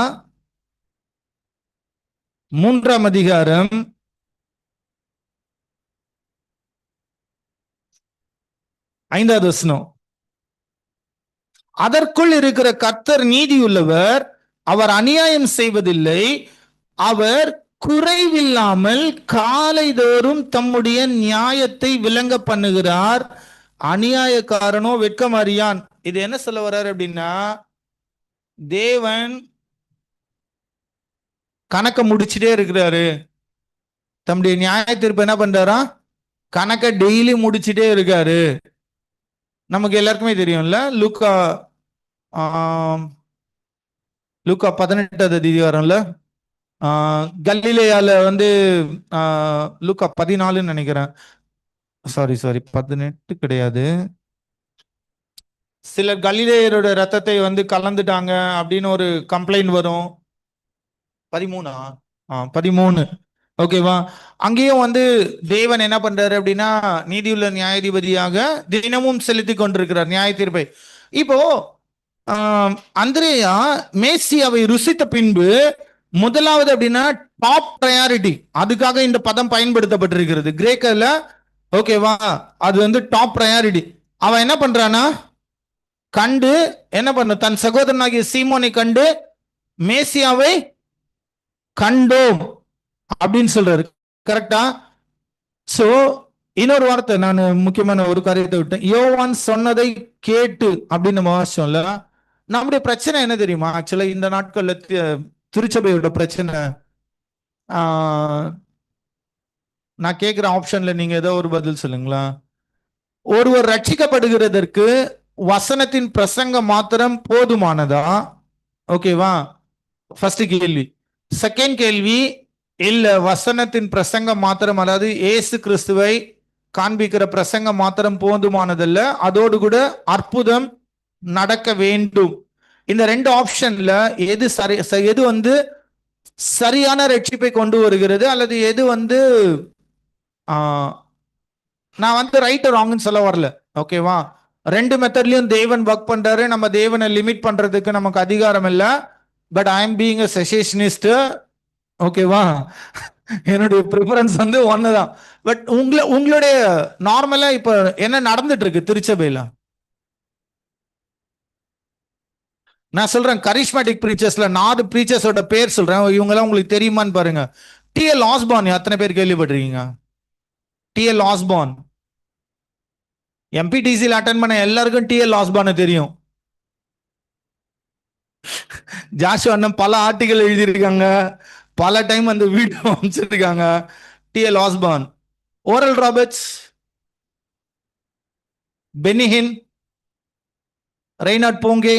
3ஆம் அதிகாரம் 5வது வசனம். அதற்குள் இருக்கிற கர்த்தர் நீதியுள்ளவர், அவர் அநியாயம் செய்வதில்லை, அவர் குறைவில்லாமல் காலை தோறும் தம்முடைய நியாயத்தை விளங்க பண்ணுகிறார், அநியாயக்காரனோ வெட்கம் அறியான். இது என்ன சொல்ல வர்றாரு அப்படின்னா, தேவன் கணக்க முடிச்சுட்டே இருக்கிறாரு. தம்முடைய நியாய தீர்ப்பு என்ன பண்றாரா? கணக்க டெய்லி முடிச்சுட்டே இருக்காரு. நமக்கு எல்லாருக்குமே தெரியும்ல, லூக்கா 18வது அதிகாரம்ல கலிலேயால வந்து லூக்கா 14 நினைக்கிறேன். சாரி 18 கிடையாது. சிலர் கலிலேயரோட ரத்தத்தை வந்து கலந்துட்டாங்க அப்படின்னு ஒரு கம்ப்ளைண்ட் வரும். 13 ஓகேவா? அங்கேயும் வந்து தேவன் என்ன பண்றாரு அப்படின்னா, நீதியுள்ள நியாயாதிபதியாக தினமும் செலுத்தி கொண்டிருக்கிறார் நியாய தீர்ப்பை. இப்போ அந்திரேயா மேசியாவை ருசித்த பின்பு முதலாவது அப்படின்னா டாப் ப்ரையாரிட்டி, அதுக்காக இந்த பதம் பயன்படுத்தப்பட்டிருக்கிறது கிரேக்கர்ல. ஓகேவா? அது வந்து டாப் ப்ரையாரிட்டி. அவன் என்ன பண்றானா, கண்டு என்ன பண்ண, தன் சகோதரனாகிய சீமோனை கண்டு மேசியாவை கண்டோம் அப்படின்னு சொல்றாரு. கரெக்டா? சோ இன்னொரு வார்த்தை, நான் முக்கியமான ஒரு காரியத்தை விட்டேன். யோவான் சொன்னதை கேட்டு அப்படின்னு நம்ம வாசிச்சோம்ல. நம்முடைய பிரச்சனை என்ன தெரியுமா? ஆக்சுவலா இந்த நாட்கள்ல திருச்சபையோட பிரச்சனை, நான் கேட்கிற ஆப்ஷன்ல நீங்க ஏதோ ஒரு பதில் சொல்லுங்களா. ஒருவர் ரட்சிக்கப்படுகிறதற்கு வசனத்தின் பிரசங்கம் மாத்திரம் போதுமானதா? ஓகேவா? ஃபர்ஸ்ட் கேள்வி. செகண்ட் கேள்வி, இல்ல வசனத்தின் பிரசங்கம் மாத்திரம், அதாவது இயேசு கிறிஸ்துவை காண்பிக்கிற பிரசங்கம் மாத்திரம் போதுமானதல்ல, அதோடு கூட அற்புதம் நடக்க வேண்டும். இந்த 2 ஆப்ஷன்ல எது சரி, எது வந்து சரியான ரட்சிப்பை கொண்டு வருகிறது, அல்லது எது வந்து நான் வந்து ரைட் ராங்னு சொல்ல வரல. ஓகேவா? 2 மெத்தட்லயும் தேவன் ஒர்க் பண்றாரு. நம்ம தேவனை லிமிட் பண்றதுக்கு நமக்கு அதிகாரம் இல்லை. But I am being a cessationist. ஓகேவா? என்னுடைய ப்ரிஃபரன்ஸ் வந்து ஒண்ணுதான். பட் உங்களுடைய நார்மலா இப்ப என்ன நடந்துட்டு இருக்கு திருச்சபையில? நான் சொல்றேன், கரிஸ்மேட்டிக் பிரீச்சர்ஸ்ல 4 பிரீச்சர்ஸோட பேர் சொல்றேன், இவங்க எல்லாம் உங்களுக்கு தெரியுமான்னு பாருங்க. டி.எல். ஆஸ்பான் எத்தனை பேர் கேள்விப்பட்டிருக்கீங்க? டி.எல். ஆஸ்பான் எம்பிடிசியில் அட்டன் பண்ண எல்லாருக்கும் டி.எல். ஆஸ்பான் தெரியும். ஜாஷு அண்ணன் பல ஆர்டிகல் எழுதியிருக்காங்க, பல டைம் அந்த வீடியோ அமைச்சிருக்காங்க. டி.எல். ஆஸ்பான், ஓரல் ராபர்ட்ஸ், பெனிஹின், ரெய்னார்ட் போங்கே,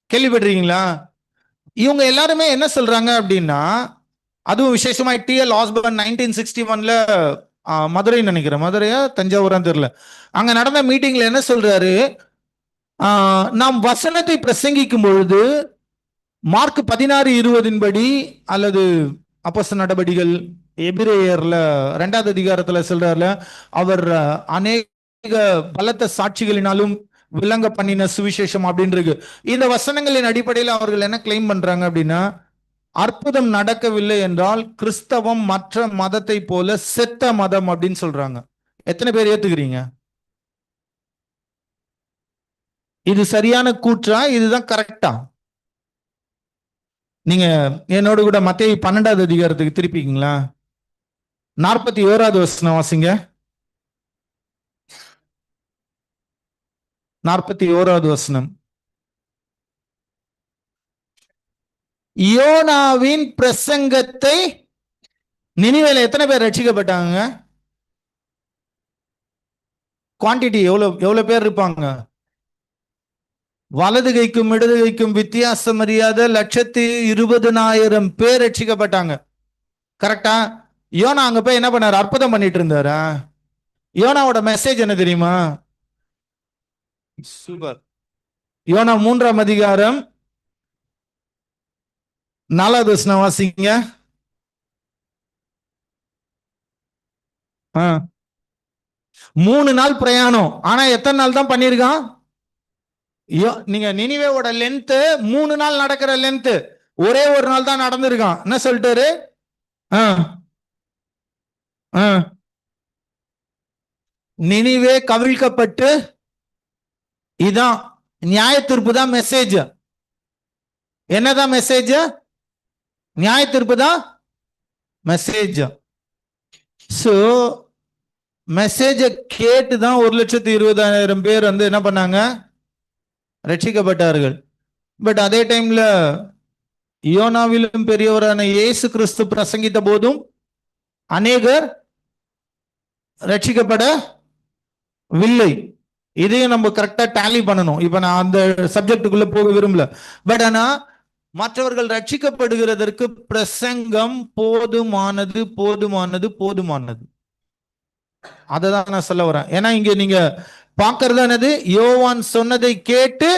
கேள்விப்பட்டிருக்கீங்களா? இவங்க எல்லாருமே என்ன சொல்றாங்க அப்படின்னா, அதுவும் விசேஷமா டி.எல். ஆஸ்பான் 1961ல மதுரை நினைக்கிறேன், மதுரையா தஞ்சாவூரா தெரியல, அங்க நடந்த மீட்டிங்ல என்ன சொல்றாரு, நாம் வசனத்தை பிரசங்கிக்கும் பொழுது மார்க் 16:20 படி, அல்லது அப்போஸ்தலர் நடபடிகள் எபிரேயர்ல 2வது அதிகாரத்துல சொல்றாருல, அவர் அநேக பலத்த சாட்சிகளினாலும் விளங்க பண்ணின சுவிசேஷம் அப்படின்னு இருக்கு. இந்த வசனங்களின் அடிப்படையில் அவர்கள் என்ன கிளைம் பண்றாங்க அப்படின்னா, அற்புதம் நடக்கவில்லை என்றால் கிறிஸ்தவம் மற்ற மதத்தை போல செத்த மதம் அப்படின்னு சொல்றாங்க. எத்தனை பேர் ஏத்துக்கிறீங்க? இது சரியான கூற்றா? இதுதான் கரெக்டா? நீங்க என்னோட கூட மத்தேயு 12வது அதிகாரத்துக்கு திருப்பிங்களா? 41வது வசனம் வாசிங்க. 41வது வசனம். யோனாவின் பிரசங்கத்தை நினிவேல எத்தனை பேர் ரட்சிக்கப்பட்டாங்க? குவான்டிட்டி எவ்வளவு பேர் இருப்பாங்க? வலது கைக்கும் இடது கைக்கும் வித்தியாசம் அறியாத 120,000 பேர் ரட்சிக்கப்பட்டாங்க. கரெக்டா? யோனா அங்க போய் என்ன பண்ணாரு? அற்புதம் பண்ணிட்டு இருந்தாரா? யோனாவோட மெசேஜ் என்ன தெரியுமா? சூப்பர். யோனா 3ஆம் அதிகாரம் 4வது வசனம் வாசிங்க. 3 நாள் பிரயாணம். ஆனா எத்தனை நாள் தான் பண்ணிருக்கான்? நீங்க நினிவேவோட லென்த் 3 நாள் நடக்கிற லென்த், ஒரே ஒரு நாள் தான் நடந்திருக்கான். என்ன சொல்லிட்டாரு? நினிவே கவிழ்க்கப்பட்டு, இதான் நியாய தீர்ப்பு தான் மெசேஜ். என்னதான் மெசேஜ்? நியாய தீர்ப்பு தான் மெசேஜ். சோ மெசேஜ கேட்டு தான் 1,20,000 பேர் வந்து என்ன பண்ணாங்க? ரட்சிக்கப்பட்டார்கள். பட் அதே டைம்ல யோனாவிலும் பெரியவரான இயேசு கிறிஸ்து பிரசங்கித்த போதும் அநேகர் ரட்சிக்கப்படவில்லை. இதையும் நம்ம கரெக்டா டேலி பண்ணணும். இப்ப நான் அந்த சப்ஜெக்டுக்குள்ள போக விரும்பல. பட் ஆனா மற்றவர்கள் ரட்சிக்கப்படுகிறதற்கு பிரசங்கம் போதுமானது, போதுமானது, போதுமானது. அததான் நான் சொல்ல வரேன். ஏன்னா இங்க நீங்க பாக்குறது என்னது? யோவான் சொன்னதை கேட்டு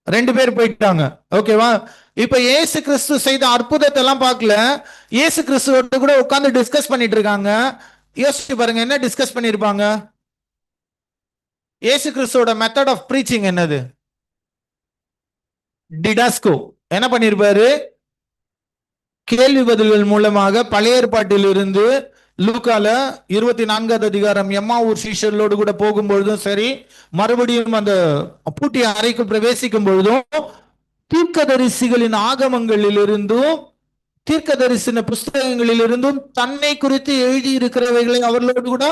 2 பேர் போயிட்டாங்க. ஓகேவா? இப்ப இயேசு கிறிஸ்து செய்த அற்புதத்தை எல்லாம் பார்க்கல. இயேசு கிறிஸ்துவோட கூட உட்கார்ந்து டிஸ்கஸ் பண்ணிட்டு இருக்காங்க. யோசிச்சு பாருங்க, என்ன டிஸ்கஸ் பண்ணிருப்பாங்க? இயேசு கிறிஸ்துவோட மெத்தட் ஆஃப் பிரீச்சிங் என்னது? டிடாஸ்கோ. என்ன பண்ணிருப்பாரு? கேள்வி பதில்கள் மூலமாக பழைய ஏற்பாட்டில் இருந்து லூக்கால 24வது அதிகாரம் எம்மாவூர் சீஷர்களோடு கூட போகும்பொழுதும் சரி, மறுபடியும் அந்த பூட்டிய அறைக்கு பிரவேசிக்கும் பொழுதும் தீர்க்கதரிசிகளின் ஆகமங்களில் இருந்தும் தீர்க்கதரிசன புஸ்தகங்களில் இருந்தும் தன்னை குறித்து எழுதி இருக்கிறவைகளை அவர்களோடு கூட.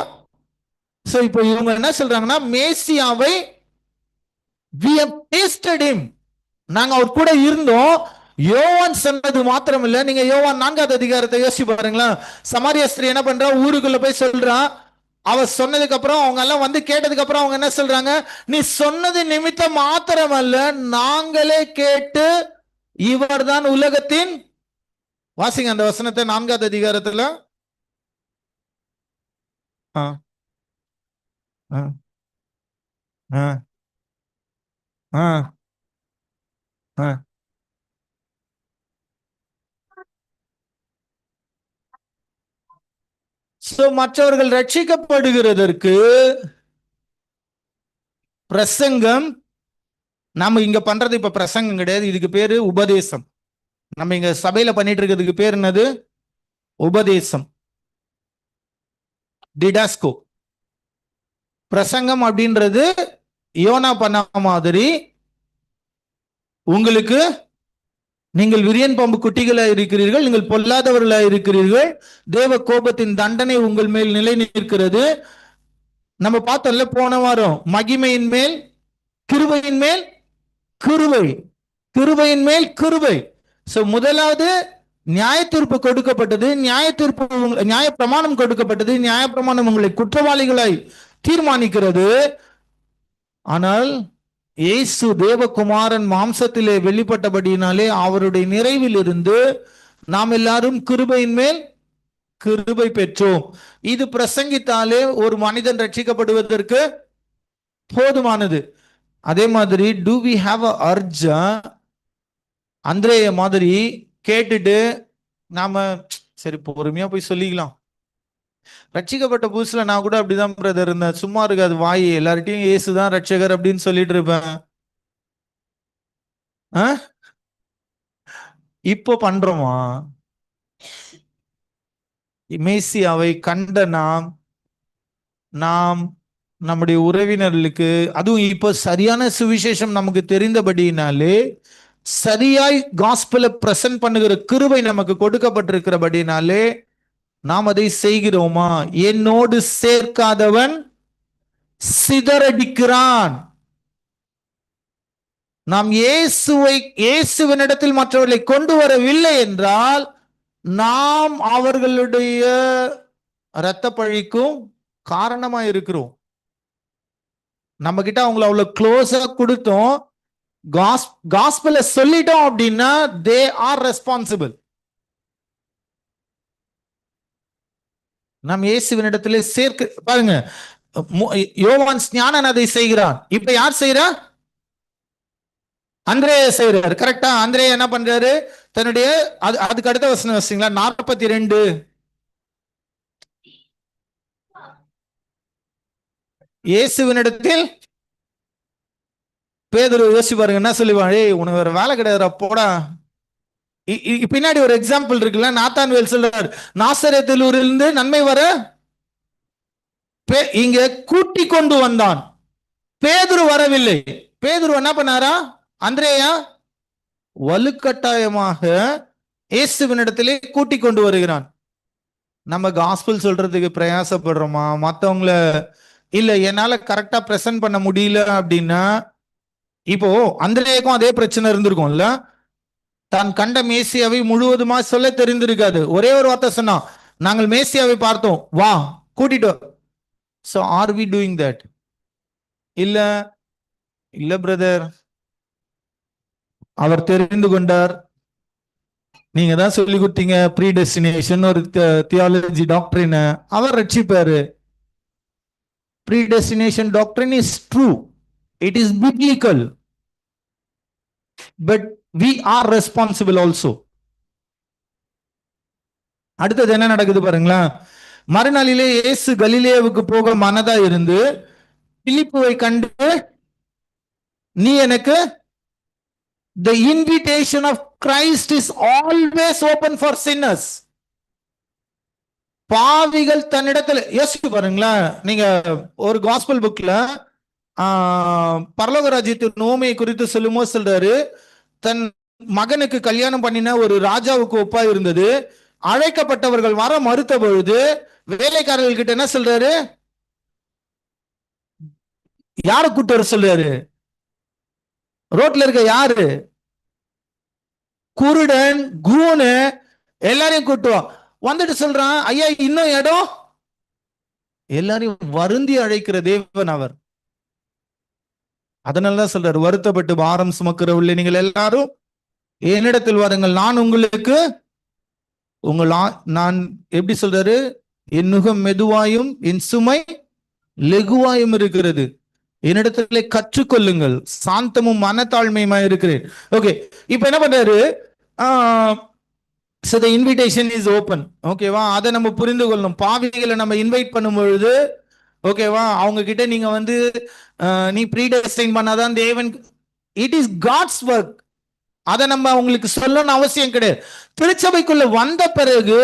இப்ப இவங்க என்ன சொல்றாங்கன்னா, மேசியாவை we have tasted him, நாங்க அவர் கூட இருந்தோம். யோவான் சொன்னது மாத்திரம் இல்ல. நீங்க யோவான் 4வது அதிகாரத்தை யோசிச்சு பாருங்களா. சமாரிய ஸ்திரீ என்ன பண்றா? ஊருக்குள்ள போய் சொல்றான். அவ சொன்னதுக்கு அப்புறம் அவங்க எல்லாம் வந்து கேட்டதுக்கு அப்புறம் அவங்க என்ன சொல்றாங்க? நீ சொன்னது நிமித்தம் மாத்திரம் அல்ல, நாங்களே கேட்டு இவர் தான் உலகத்தின். வாசிங்க அந்த வசனத்தை 4வது அதிகாரத்துல. மற்றவர்கள் ரட்சிக்கப்படுகிறதற்கு பிரசங்கம். நாம இங்க பண்றது இப்ப பிரசங்கம் கிடையாது, இதுக்கு பேரு உபதேசம். நம்ம இங்க சபையில பண்ணிட்டு இருக்கிறதுக்கு பேர் என்னது? உபதேசம், டிடாஸ்கோ. பிரசங்கம் அப்படின்றது யோனா பண்ண மாதிரி உங்களுக்கு, நீங்கள் விரியன் பாம்பு குட்டிகளாக இருக்கிறீர்கள், நீங்கள் பொல்லாதவர்களாக இருக்கிறீர்கள், தேவ கோபத்தின் தண்டனை உங்கள் மேல் நிலை நிற்கிறது. நம்ம பார்த்தோம்ல போன வாரம், மகிமையின் மேல் கிருபையின் மேல் கிருபை, கிருபையின் மேல் கிருபை. முதலாவது நியாய தீர்ப்பு கொடுக்கப்பட்டது, நியாய பிரமாணம் கொடுக்கப்பட்டது. நியாய பிரமாணம் உங்களை குற்றவாளிகளாய் தீர்மானிக்கிறது. ஆனால் இயேசு தேவகுமாரன் மாம்சத்திலே வெளிப்பட்டபடியினாலே அவருடைய நிறைவில் இருந்து நாம் எல்லாரும் கிருபையின் மேல் கிருபை பெற்றோம். இது பிரசங்கித்தாலே ஒரு மனிதன் ரட்சிக்கப்படுவதற்கு போதுமானது. அதே மாதிரி do we have a urge? அந்திரேய மாதிரி கேட்டுட்டு நாம சரி பொறுமையா போய் சொல்லிக்கலாம். ரட்சிக்கப்பட்ட புதுசுல நான் கூட அப்படிதான் பிரதர் இருந்தேன். சும்மா இருக்காது வாய், எல்லார்ட்டையும் இயேசுதான் ரட்சகர் அப்படின்னு சொல்லிட்டு இருப்பேன். இப்போ பண்றோமா? மேசியாவை கண்ட நாம் நம்முடைய உறவினர்களுக்கு, அதுவும் இப்போ சரியான சுவிசேஷம் நமக்கு தெரிந்தபடினாலே சரியாய் காஸ்பலை பிரசன்ட் பண்ணுகிற கிருபை நமக்கு கொடுக்கப்பட்டிருக்கிறபடினாலே நாம் அதை செய்கிறோமா? என்னோடு சேர்க்காதவன் சிதறடிக்கிறான். நாம் இயேசுவினிடத்தில் மற்றவர்களை கொண்டு வரவில்லை என்றால் நாம் அவர்களுடைய இரத்த பழிக்கும் காரணமா இருக்கிறோம். நம்ம கிட்ட அவங்களை அவ்வளவு க்ளோஸா கொடுத்தோம், காஸ்பல சொல்லிட்டோம் அப்படின்னா தே ஆர் ரெஸ்பான்சிபிள். நாம் இயேசுவினிடத்திலே சேர்க்க பாருங்க, யோவான் ஸ்நானன் அதை செய்கிறான். இப்ப யார் செய்யறா? அந்திரேயா செய்யறாரு. கரெக்டா? அந்திரேயா என்ன பண்றாரு? தன்னுடைய அதுக்கு அடுத்த வசனம் வச்சீங்களா? 42 இயேசுவினிடத்தில் பேதுரு யோசிச்சு பாருங்க என்ன சொல்லுவான், ஏய் உனக்கு வேற வேலை கிடையாது போடா. பின்னாடி ஒரு எக்ஸாம்பிள் இருக்குல்ல, நாத்தான்வேல் சொல்றாரு, நாசரேத்திலிருந்து நன்மை வர இங்க கூட்டி கொண்டு வந்தான், பேதுரு வரவில்லை. பேதுரு என்ன பண்ணாரா? அந்திரேயா வலுக்கட்டாயமாக இயேசுவினிடத்திலே கூட்டி கொண்டு வருகிறான். நம்ம காஸ்பல் சொல்றதுக்கு பிரயாசப்படுறோமா? மற்றவங்கள இல்ல என்னால கரெக்டா பிரசன்ட் பண்ண முடியல அப்படின்னா, இப்போ அந்திரேயாக்கும் அதே பிரச்சனை இருந்திருக்கும்ல. தான் கண்ட மேசியாவை முழுவதுமா சொல்ல தெரிந்திருக்காது. ஒரே ஒரு வார்த்தை சொன்னா, நாங்கள் மேசியாவை பார்த்தோம், வா கூட்டிட்டு. So are we doing that? இல்ல இல்ல பிரதர், அவர் தெரிந்து கொண்டார், நீங்க தான் சொல்லி கொடுத்தீங்க ப்ரீடெஸ்டினேஷன் ஒரு தியாலஜி டாக்டரின், அவர் ரட்சிப்பாரு. Predestination doctrine is true, it is biblical, but we are responsible also. அடுத்தது என்ன நடக்குது பாருங்களா? மறுநாளிலே இயேசு கலிலேயாவுக்கு போக மனதா இருந்து பிலிப்புவை கண்டு, நீ எனக்கு, the invitation of Christ is always open for sinners. பாவிகள் தன்னிடத்தில் யோசிச்சு பாருங்களா. நீங்க ஒரு காஸ்பல் புக்ல பரலோக ராஜ்யத்தின் நோமையை குறித்து சொல்லுமோ சொல்றாரு, தன் மகனுக்கு கல்யாணம் பண்ணின ஒரு ராஜாவுக்கு ஒப்பா இருந்தது. அழைக்கப்பட்டவர்கள் வர மறுத்த பொழுது வேலைக்காரர்கள் கிட்ட என்ன சொல்றாரு? யாரு கூட்டு வர சொல்றாரு? ரோட்ல இருக்க யாரு? குருடன், கூனு எல்லாரையும் கூட்டுவான். வந்துட்டு சொல்றான், ஐயா இன்னும் இடம். எல்லாரையும் வருந்தி அழைக்கிற தேவன் அவர். அதனாலதான் சொல்றாரு, வருத்தப்பட்டு பாரம் சுமக்கிறவில்லை நீங்கள் எல்லாரும் என்னிடத்தில் வாருங்கள், நான் உங்களுக்கு நான் எப்படி சொல்றாரு, என் நுகம் மெதுவாயும் என் சுமை லெகுவாயும் இருக்கிறது, என்னிடத்துல கற்றுக்கொள்ளுங்கள், சாந்தமும் மனத்தாழ்மையுமா இருக்கிறேன். ஓகே, இப்ப என்ன பண்றாரு? So the invitation is open. ஓகேவா? அதை நம்ம புரிந்து கொள்ளணும். பாவிகளை நம்ம இன்வைட் பண்ணும் பொழுது, ஓகேவா, அவங்க கிட்ட நீங்க வந்து நீ ப்ரீடெஸ்டைன் பண்ணாதான் தேவன், இட் இஸ் காட்ஸ் ஒர்க். அதை நம்ம அவங்களுக்கு சொல்லணும்னு அவசியம் கிடையாது. திருச்சபைக்குள்ள வந்த பிறகு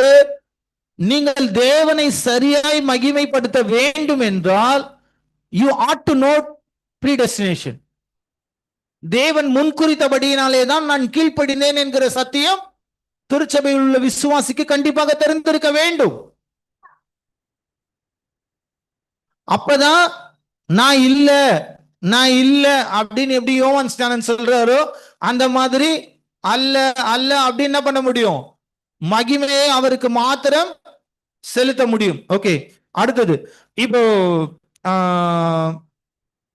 நீங்கள் தேவனை சரியாய் மகிமைப்படுத்த வேண்டும் என்றால் you ought to know predestination. தேவன் முன்குறித்தபடியினாலே தான் நான் கீழ்ப்படிந்தேன் என்கிற சத்தியம் திருச்சபையில் உள்ள விசுவாசிக்கு கண்டிப்பாக தெரிந்திருக்க வேண்டும். அப்பதான் நான் இல்ல அப்படின்னு எப்படி யோவான் ஸ்நானன் சொல்றாரோ அந்த மாதிரி அல்ல அல்ல அப்படின்னு என்ன பண்ண முடியும்? மகிமையை அவருக்கு மாத்திரம் செலுத்த முடியும். ஓகே, அடுத்தது இப்போ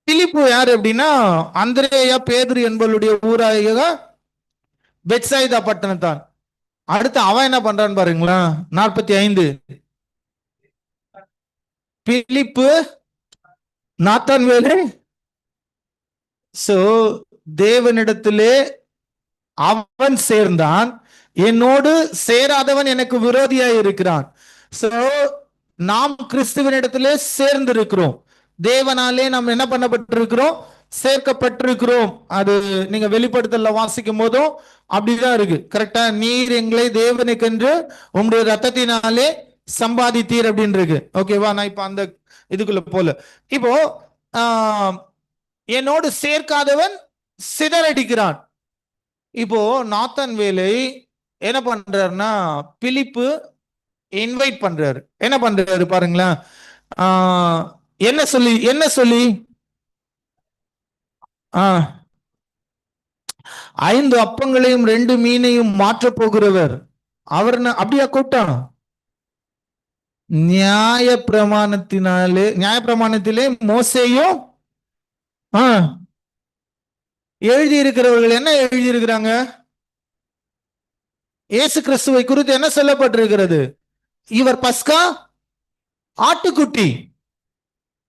பிலிப்பு யாரு அப்படின்னா, அந்திரேயா பேதுரு என்பவருடைய ஊராக பெத்சாயிதா பட்டணத்தான். அடுத்து அவன் என்ன பண்றான்னு பாருங்களா, 45. பிலிப்பு நாத்தான்வேலே, சோ தேவனிடத்திலே அவன் சேர்ந்தான், என்னோடு சேராதவன் எனக்கு விரோதியாய் இருக்கிறான். சோ நாம் கிறிஸ்துவனிடத்திலே சேர்ந்திருக்கிறோம், தேவனாலே நாம் என்ன பண்ணப்பட்டிருக்கிறோம்? சேர்க்கப்பட்டிருக்கிறோம். அது நீங்க வெளிப்படுத்தல வாசிக்கும் போதும் அப்படிதான் இருக்கு. கரெக்டா? நீர் எங்களை தேவனுக்கென்று உங்களுடைய ரத்தத்தினாலே சம்பாதித்தீர் அப்படின்னு இருக்கு. ஓகேவா? நான் இப்ப அந்த இதுக்குள்ள போல. இப்போ என்னோடு சேர்க்காதவன் சிதறடிக்கிறான். இப்போ நாத்தான் வேலை என்ன பண்றாருன்னா, பிலிப்பு இன்வைட் பண்றாரு. என்ன பண்றாரு பாருங்களேன். என்ன சொல்லி என்ன சொல்லி 5 அப்பங்களையும் 2 மீனையும் மாற்ற போகிறவர் அவர் அப்படியா கூட்டம்? நியாய பிரமாணத்திலே மோசேயும் எழுதி இருக்கிறவர்கள் என்ன எழுதி இருக்கிறாங்க? இயேசு கிறிஸ்துவை குறித்து என்ன சொல்லப்பட்டிருக்கிறது? இவர் பஸ்கா ஆட்டுக்குட்டி.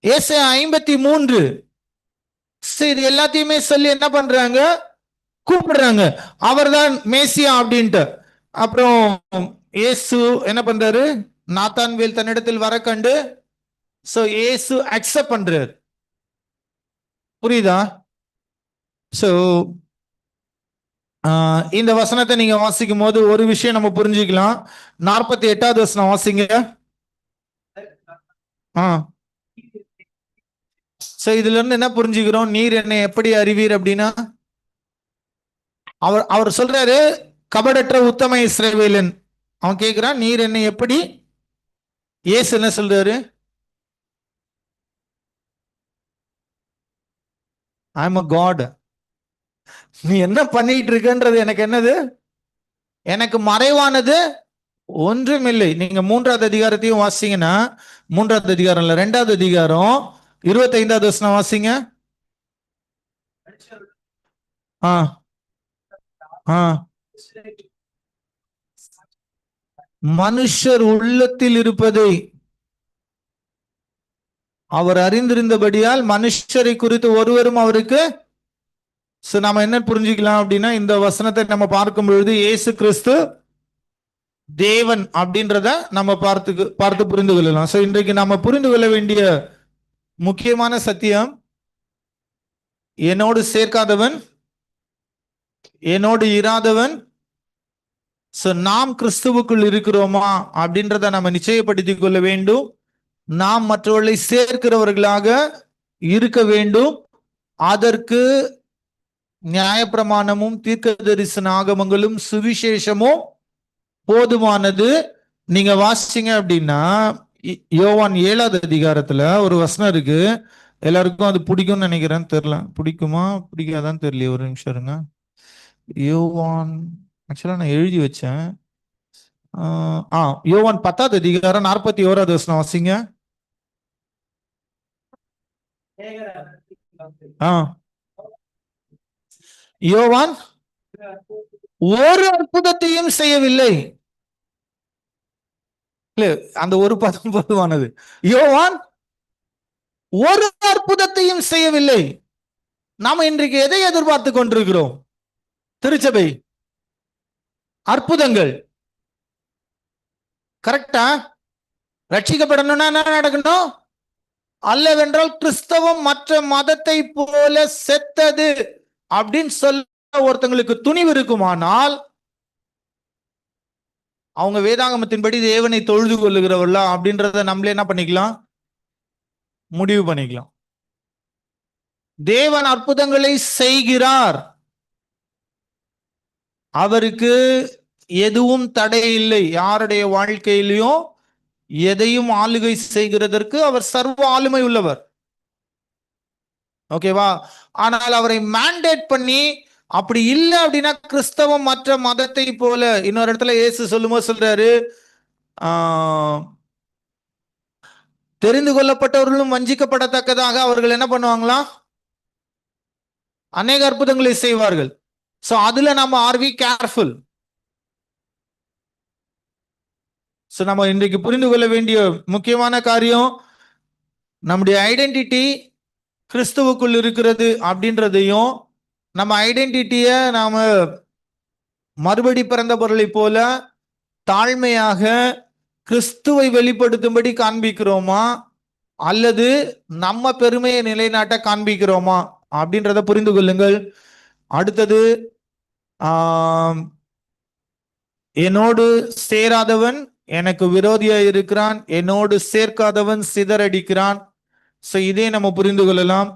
ஏசாயா 53 இது எல்லாத்தையுமே சொல்லி என்ன பண்றாங்க? கூப்பிடுறாங்க அவர்தான் மேசியா அப்படின்ட்டு. அப்புறம் இயேசு என்ன பண்றாரு? நாத்தான்வேல் தன்னிடத்தில் வர கண்டு இயேசு அக்செப்ட் பண்றாரு. புரியுதா? சோ இந்த வசனத்தை நீங்க வாசிக்கும் போது ஒரு விஷயம் நம்ம புரிஞ்சுக்கலாம். 48வது வசனம் வாசிங்க. இதுல இருந்து என்ன புரிஞ்சுக்கிறோம்? நீர் என்னை எப்படி அறிவீர் அப்படின்னா, அவர் சொல்றாரு கபடற்ற உத்தம இஸ்ரவேலன். அவன் கேட்கிறான் நீர் என்னை எப்படி? இயேசு என்ன சொல்றாரு? I am a God. நீ என்ன பண்ணிட்டு இருக்கன்றது எனக்கு என்னது? எனக்கு மறைவானது ஒன்றுமில்லை. நீங்க 3வது அதிகாரத்தையும் வாசிங்கன்னா, 3வது அதிகாரம் இல்ல 2வது அதிகாரம் 25வது வசனம் வாசிங்க. மனுஷர் உள்ளத்தில் இருப்பதை அவர் அறிந்திருந்தபடியால் மனுஷரை குறித்து ஒருவரும் அவருக்கு நாம என்ன புரிஞ்சுக்கலாம் அப்படின்னா, இந்த வசனத்தை நம்ம பார்க்கும் பொழுது இயேசு கிறிஸ்து தேவன் அப்படின்றத நம்ம பார்த்து புரிந்து கொள்ளலாம். இன்றைக்கு நாம புரிந்து கொள்ள வேண்டிய முக்கியமான சத்தியம், என்னோடு சேர்க்காதவன் என்னோடு இராதவன். நாம் கிறிஸ்துவுக்குள் இருக்கிறோமா அப்படின்றத நம்ம நிச்சயப்படுத்திக் கொள்ள வேண்டும். நாம் மற்றவர்களை சேர்க்கிறவர்களாக இருக்க வேண்டும். அதற்கு நியாயப்பிரமாணமும் தீர்க்க தரிசன ஆகமங்களும் சுவிசேஷமும் போதுமானது. நீங்க வாசிச்சீங்க அப்படின்னா, யோவான் 7வது அதிகாரத்துல ஒரு வசனம் இருக்கு. எல்லாருக்கும் அது பிடிக்கும்னு நினைக்கிறேன். தெரியல, பிடிக்குமா பிடிக்காதான்னு தெரியல. ஒரு நிமிஷம் இருங்க. யோவான் ஆக்சுவலா நான் எழுதி வச்சேன். யோவான் 10வது அதிகாரம் 41வது வசனம் வாசிங்க. யோவான் ஒரு அற்புதத்தையும் செய்யவில்லை. அந்த ஒரு பதம் பொதுவானது. யோவான் ஒரு அற்புதத்தையும் செய்யவில்லை. நாம இன்றைக்கு எதை எதிர்பார்த்து கொண்டிருக்கிறோம்? திருச்சபை அற்புதங்கள். கரெக்டா? ரட்சிக்கப்படணும்னா என்ன நடக்கணும்? அல்லவென்றால் கிறிஸ்தவம் மற்ற மதத்தை போல செத்தது அப்படின்னு சொல்ல ஒருத்தங்களுக்கு துணிவு இருக்குமானால், அவங்க வேதாகமத்தின்படி தேவனை தொழுது கொள்ளுகிறவர்களா அப்படின்றத நம்மளே என்ன பண்ணிக்கலாம்? முடிவு பண்ணிக்கலாம். தேவன் அற்புதங்களை செய்கிறார், அவருக்கு எதுவும் தடை இல்லை. யாருடைய வாழ்க்கையிலையும் எதையும் ஆளுகை செய்கிறதற்கு அவர் சர்வ ஆளுமை உள்ளவர். ஓகேவா? ஆனால் அவரை மேண்டேட் பண்ணி அப்படி இல்லை அப்படின்னா கிறிஸ்தவம் மற்ற மதத்தை போல. இன்னொரு இடத்துல இயேசு சொல்லும்போது சொல்றாரு, தெரிந்து கொள்ளப்பட்டவர்களும் வஞ்சிக்கப்படத்தக்கதாக அவர்கள் என்ன பண்ணுவாங்களா? அநேக அற்புதங்களை செய்வார்கள். அதுல நம்ம ஆர் வி கேர்ஃபுல். நம்ம இன்றைக்கு புரிந்து கொள்ள வேண்டிய முக்கியமான காரியம், நம்முடைய ஐடென்டிட்டி கிறிஸ்துவுக்குள் இருக்கிறது அப்படின்றதையும், நம்ம ஐடென்டிட்டிய நாம மறுபடி பிறந்த பொருளை போல தாழ்மையாக கிறிஸ்துவை வெளிப்படுத்தும்படி காண்பிக்கிறோமா, அல்லது நம்ம பெருமையை நிலைநாட்ட காண்பிக்கிறோமா அப்படின்றத புரிந்து கொள்ளுங்கள். அடுத்தது, என்னோடு சேராதவன் எனக்கு விரோதியா இருக்கிறான், என்னோடு சேர்க்காதவன் சிதறடிக்கிறான். இதே நம்ம புரிந்து கொள்ளலாம்.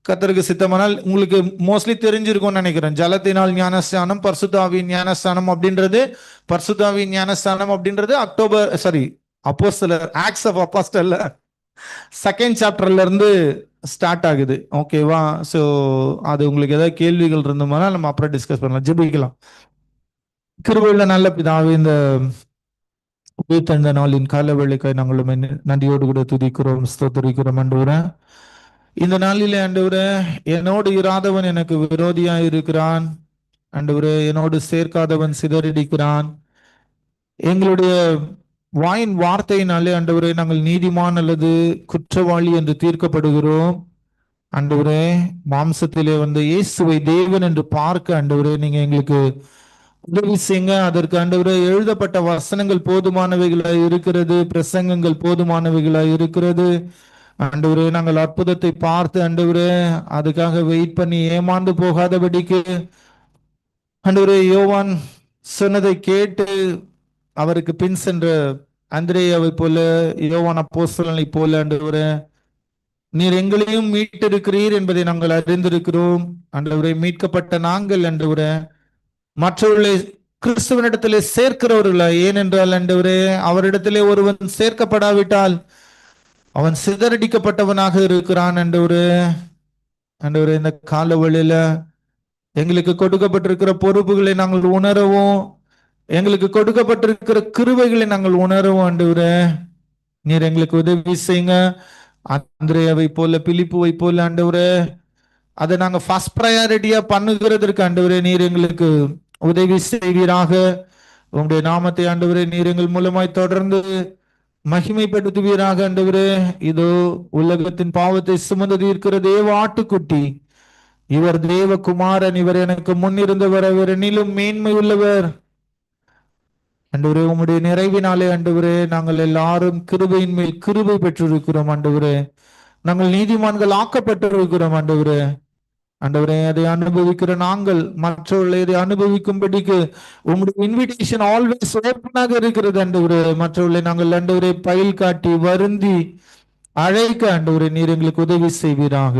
கர்த்தருக்கு சித்தமானால் உங்களுக்கு மோஸ்ட்லி தெரிஞ்சிருக்கும்னு நினைக்கிறேன். ஜலத்தினால் ஞானஸ்நானம், பரிசுத்தாவியின் ஞானஸ்நானம் அப்படின்றது, பரிசுத்தாவியின் ஞானஸ்நானம் அப்படின்றது அக்டோபர், சாரி, அப்போஸ்தலர், ஆக்ட்ஸ் ஆஃப் அப்போஸ்தலர்ல செகண்ட் சாப்டர்ல இருந்து ஸ்டார்ட் ஆகுது. ஓகேவா? ஸோ அது உங்களுக்கு ஏதாவது கேள்விகள் இருந்தோம்னா நம்ம அப்புறம் டிஸ்கஸ் பண்ணலாம். ஜெபிக்கலாம். கிருபையுள்ள நல்ல பிதாவே, இந்த உயிர்த்தெழுந்த நாளின் கால வேளைக்காய் நாங்கள் உம்மை நன்றியோடு கூட துதிக்கிறோம், ஸ்தோத்திரிக்கிறோம் ஆண்டவரே. இந்த நாளிலே ஆண்டவரே, என்னோடு இராதவன் எனக்கு விரோதியாய் இருக்கிறான். ஆண்டவரே, என்னோடு சேர்க்காதவன் சிதறடிக்கிறான். எங்களுடைய வாயின் வார்த்தையினாலே ஆண்டவரே நாங்கள் நீதிமான் அல்லது குற்றவாளி என்று தீர்க்கப்படுகிறோம். ஆண்டவரே, மாம்சத்திலே வந்த இயேசுவை தேவன் என்று பார்க்க ஆண்டவரே நீங்க எங்களுக்கு உதவி செய்யுங்க. அதற்கு ஆண்டவரே எழுதப்பட்ட வசனங்கள் போதுமானவைகளாய் இருக்கிறது, பிரசங்கங்கள் போதுமானவைகளாய் இருக்கிறது. ஆண்டவரே, நாங்கள் அற்புதத்தை பார்த்து ஆண்டவரே அதுக்காக வெயிட் பண்ணி ஏமாந்து போகாதபடிக்கு ஆண்டவரே, யோவான் சொன்னதை கேட்டு அவருக்கு பின் சென்ற அந்திரேயாவை போல, யோவான் அப்போஸ்தலனை போல ஆண்டவரே நீர் எங்களையும் மீட்டிருக்கிறீர் என்பதை நாங்கள் அறிந்திருக்கிறோம். ஆண்டவரே, மீட்கப்பட்ட நாங்கள் ஆண்டவரே மற்றவர்களை கிறிஸ்துவனிடத்திலே சேர்க்கிறவர்களா? ஏனென்றால் ஆண்டவரே, அவரிடத்திலே ஒருவன் சேர்க்கப்படாவிட்டால் அவன் சிதறடிக்கப்பட்டவனாக இருக்கிறான். ஆண்டவரே, ஆண்டவரே, இந்த கால வழியில எங்களுக்கு கொடுக்கப்பட்டிருக்கிற பொறுப்புகளை நாங்கள் உணரவும், எங்களுக்கு கொடுக்கப்பட்டிருக்கிற கிருபைகளை நாங்கள் உணரவும் ஆண்டவரே நீர் எங்களுக்கு உதவி செய்யுங்க. அந்திரேயாவை போல, பிலிப்புவை போல ஆண்டவரே அதை நாங்க ஃபர்ஸ்ட் ப்ரையாரிட்டியா பண்ணுகிறதற்கு ஆண்டவரே நீர் எங்களுக்கு உதவி செய்வீராக. உங்களுடைய நாமத்தை ஆண்டவரே நீர் எங்கள் மூலமாய் தொடர்ந்து மகிமைப்படுத்துவீராக. ஆண்டவரே, இதோ உலகத்தின் பாவத்தை சுமந்து தீர்க்கிற தேவ ஆட்டுக்குட்டி, இவர் தேவகுமாரன், இவர் எனக்கு முன்னிருந்தவர், அவர் என்னிலும் மேன்மை உள்ளவர். ஆண்டவரே, உம்முடைய நிறைவினாலே ஆண்டவரே நாங்கள் எல்லாரும் கிருபையின் மேல் கிருபை பெற்றிருக்கிறோம். ஆண்டவரே, நாங்கள் நீதிமான்கள் ஆக்கப்பட்டிருக்கிறோம். ஆண்டவரே, ஆண்டவரே, அதை அனுபவிக்கிற நாங்கள் மற்றவர்களை இதை அனுபவிக்கும்படிக்கு உங்களுடைய இன்விடேஷன் ஆல்வேஸ் ஓப்பனாக இருக்கிறது. ஆண்டவரே, மற்றவர்களை நாங்கள் ஆண்டவரே பயில் காட்டி வருந்தி அழைக்க ஆண்டவரே நீர் எங்களுக்கு உதவி செய்வீராக.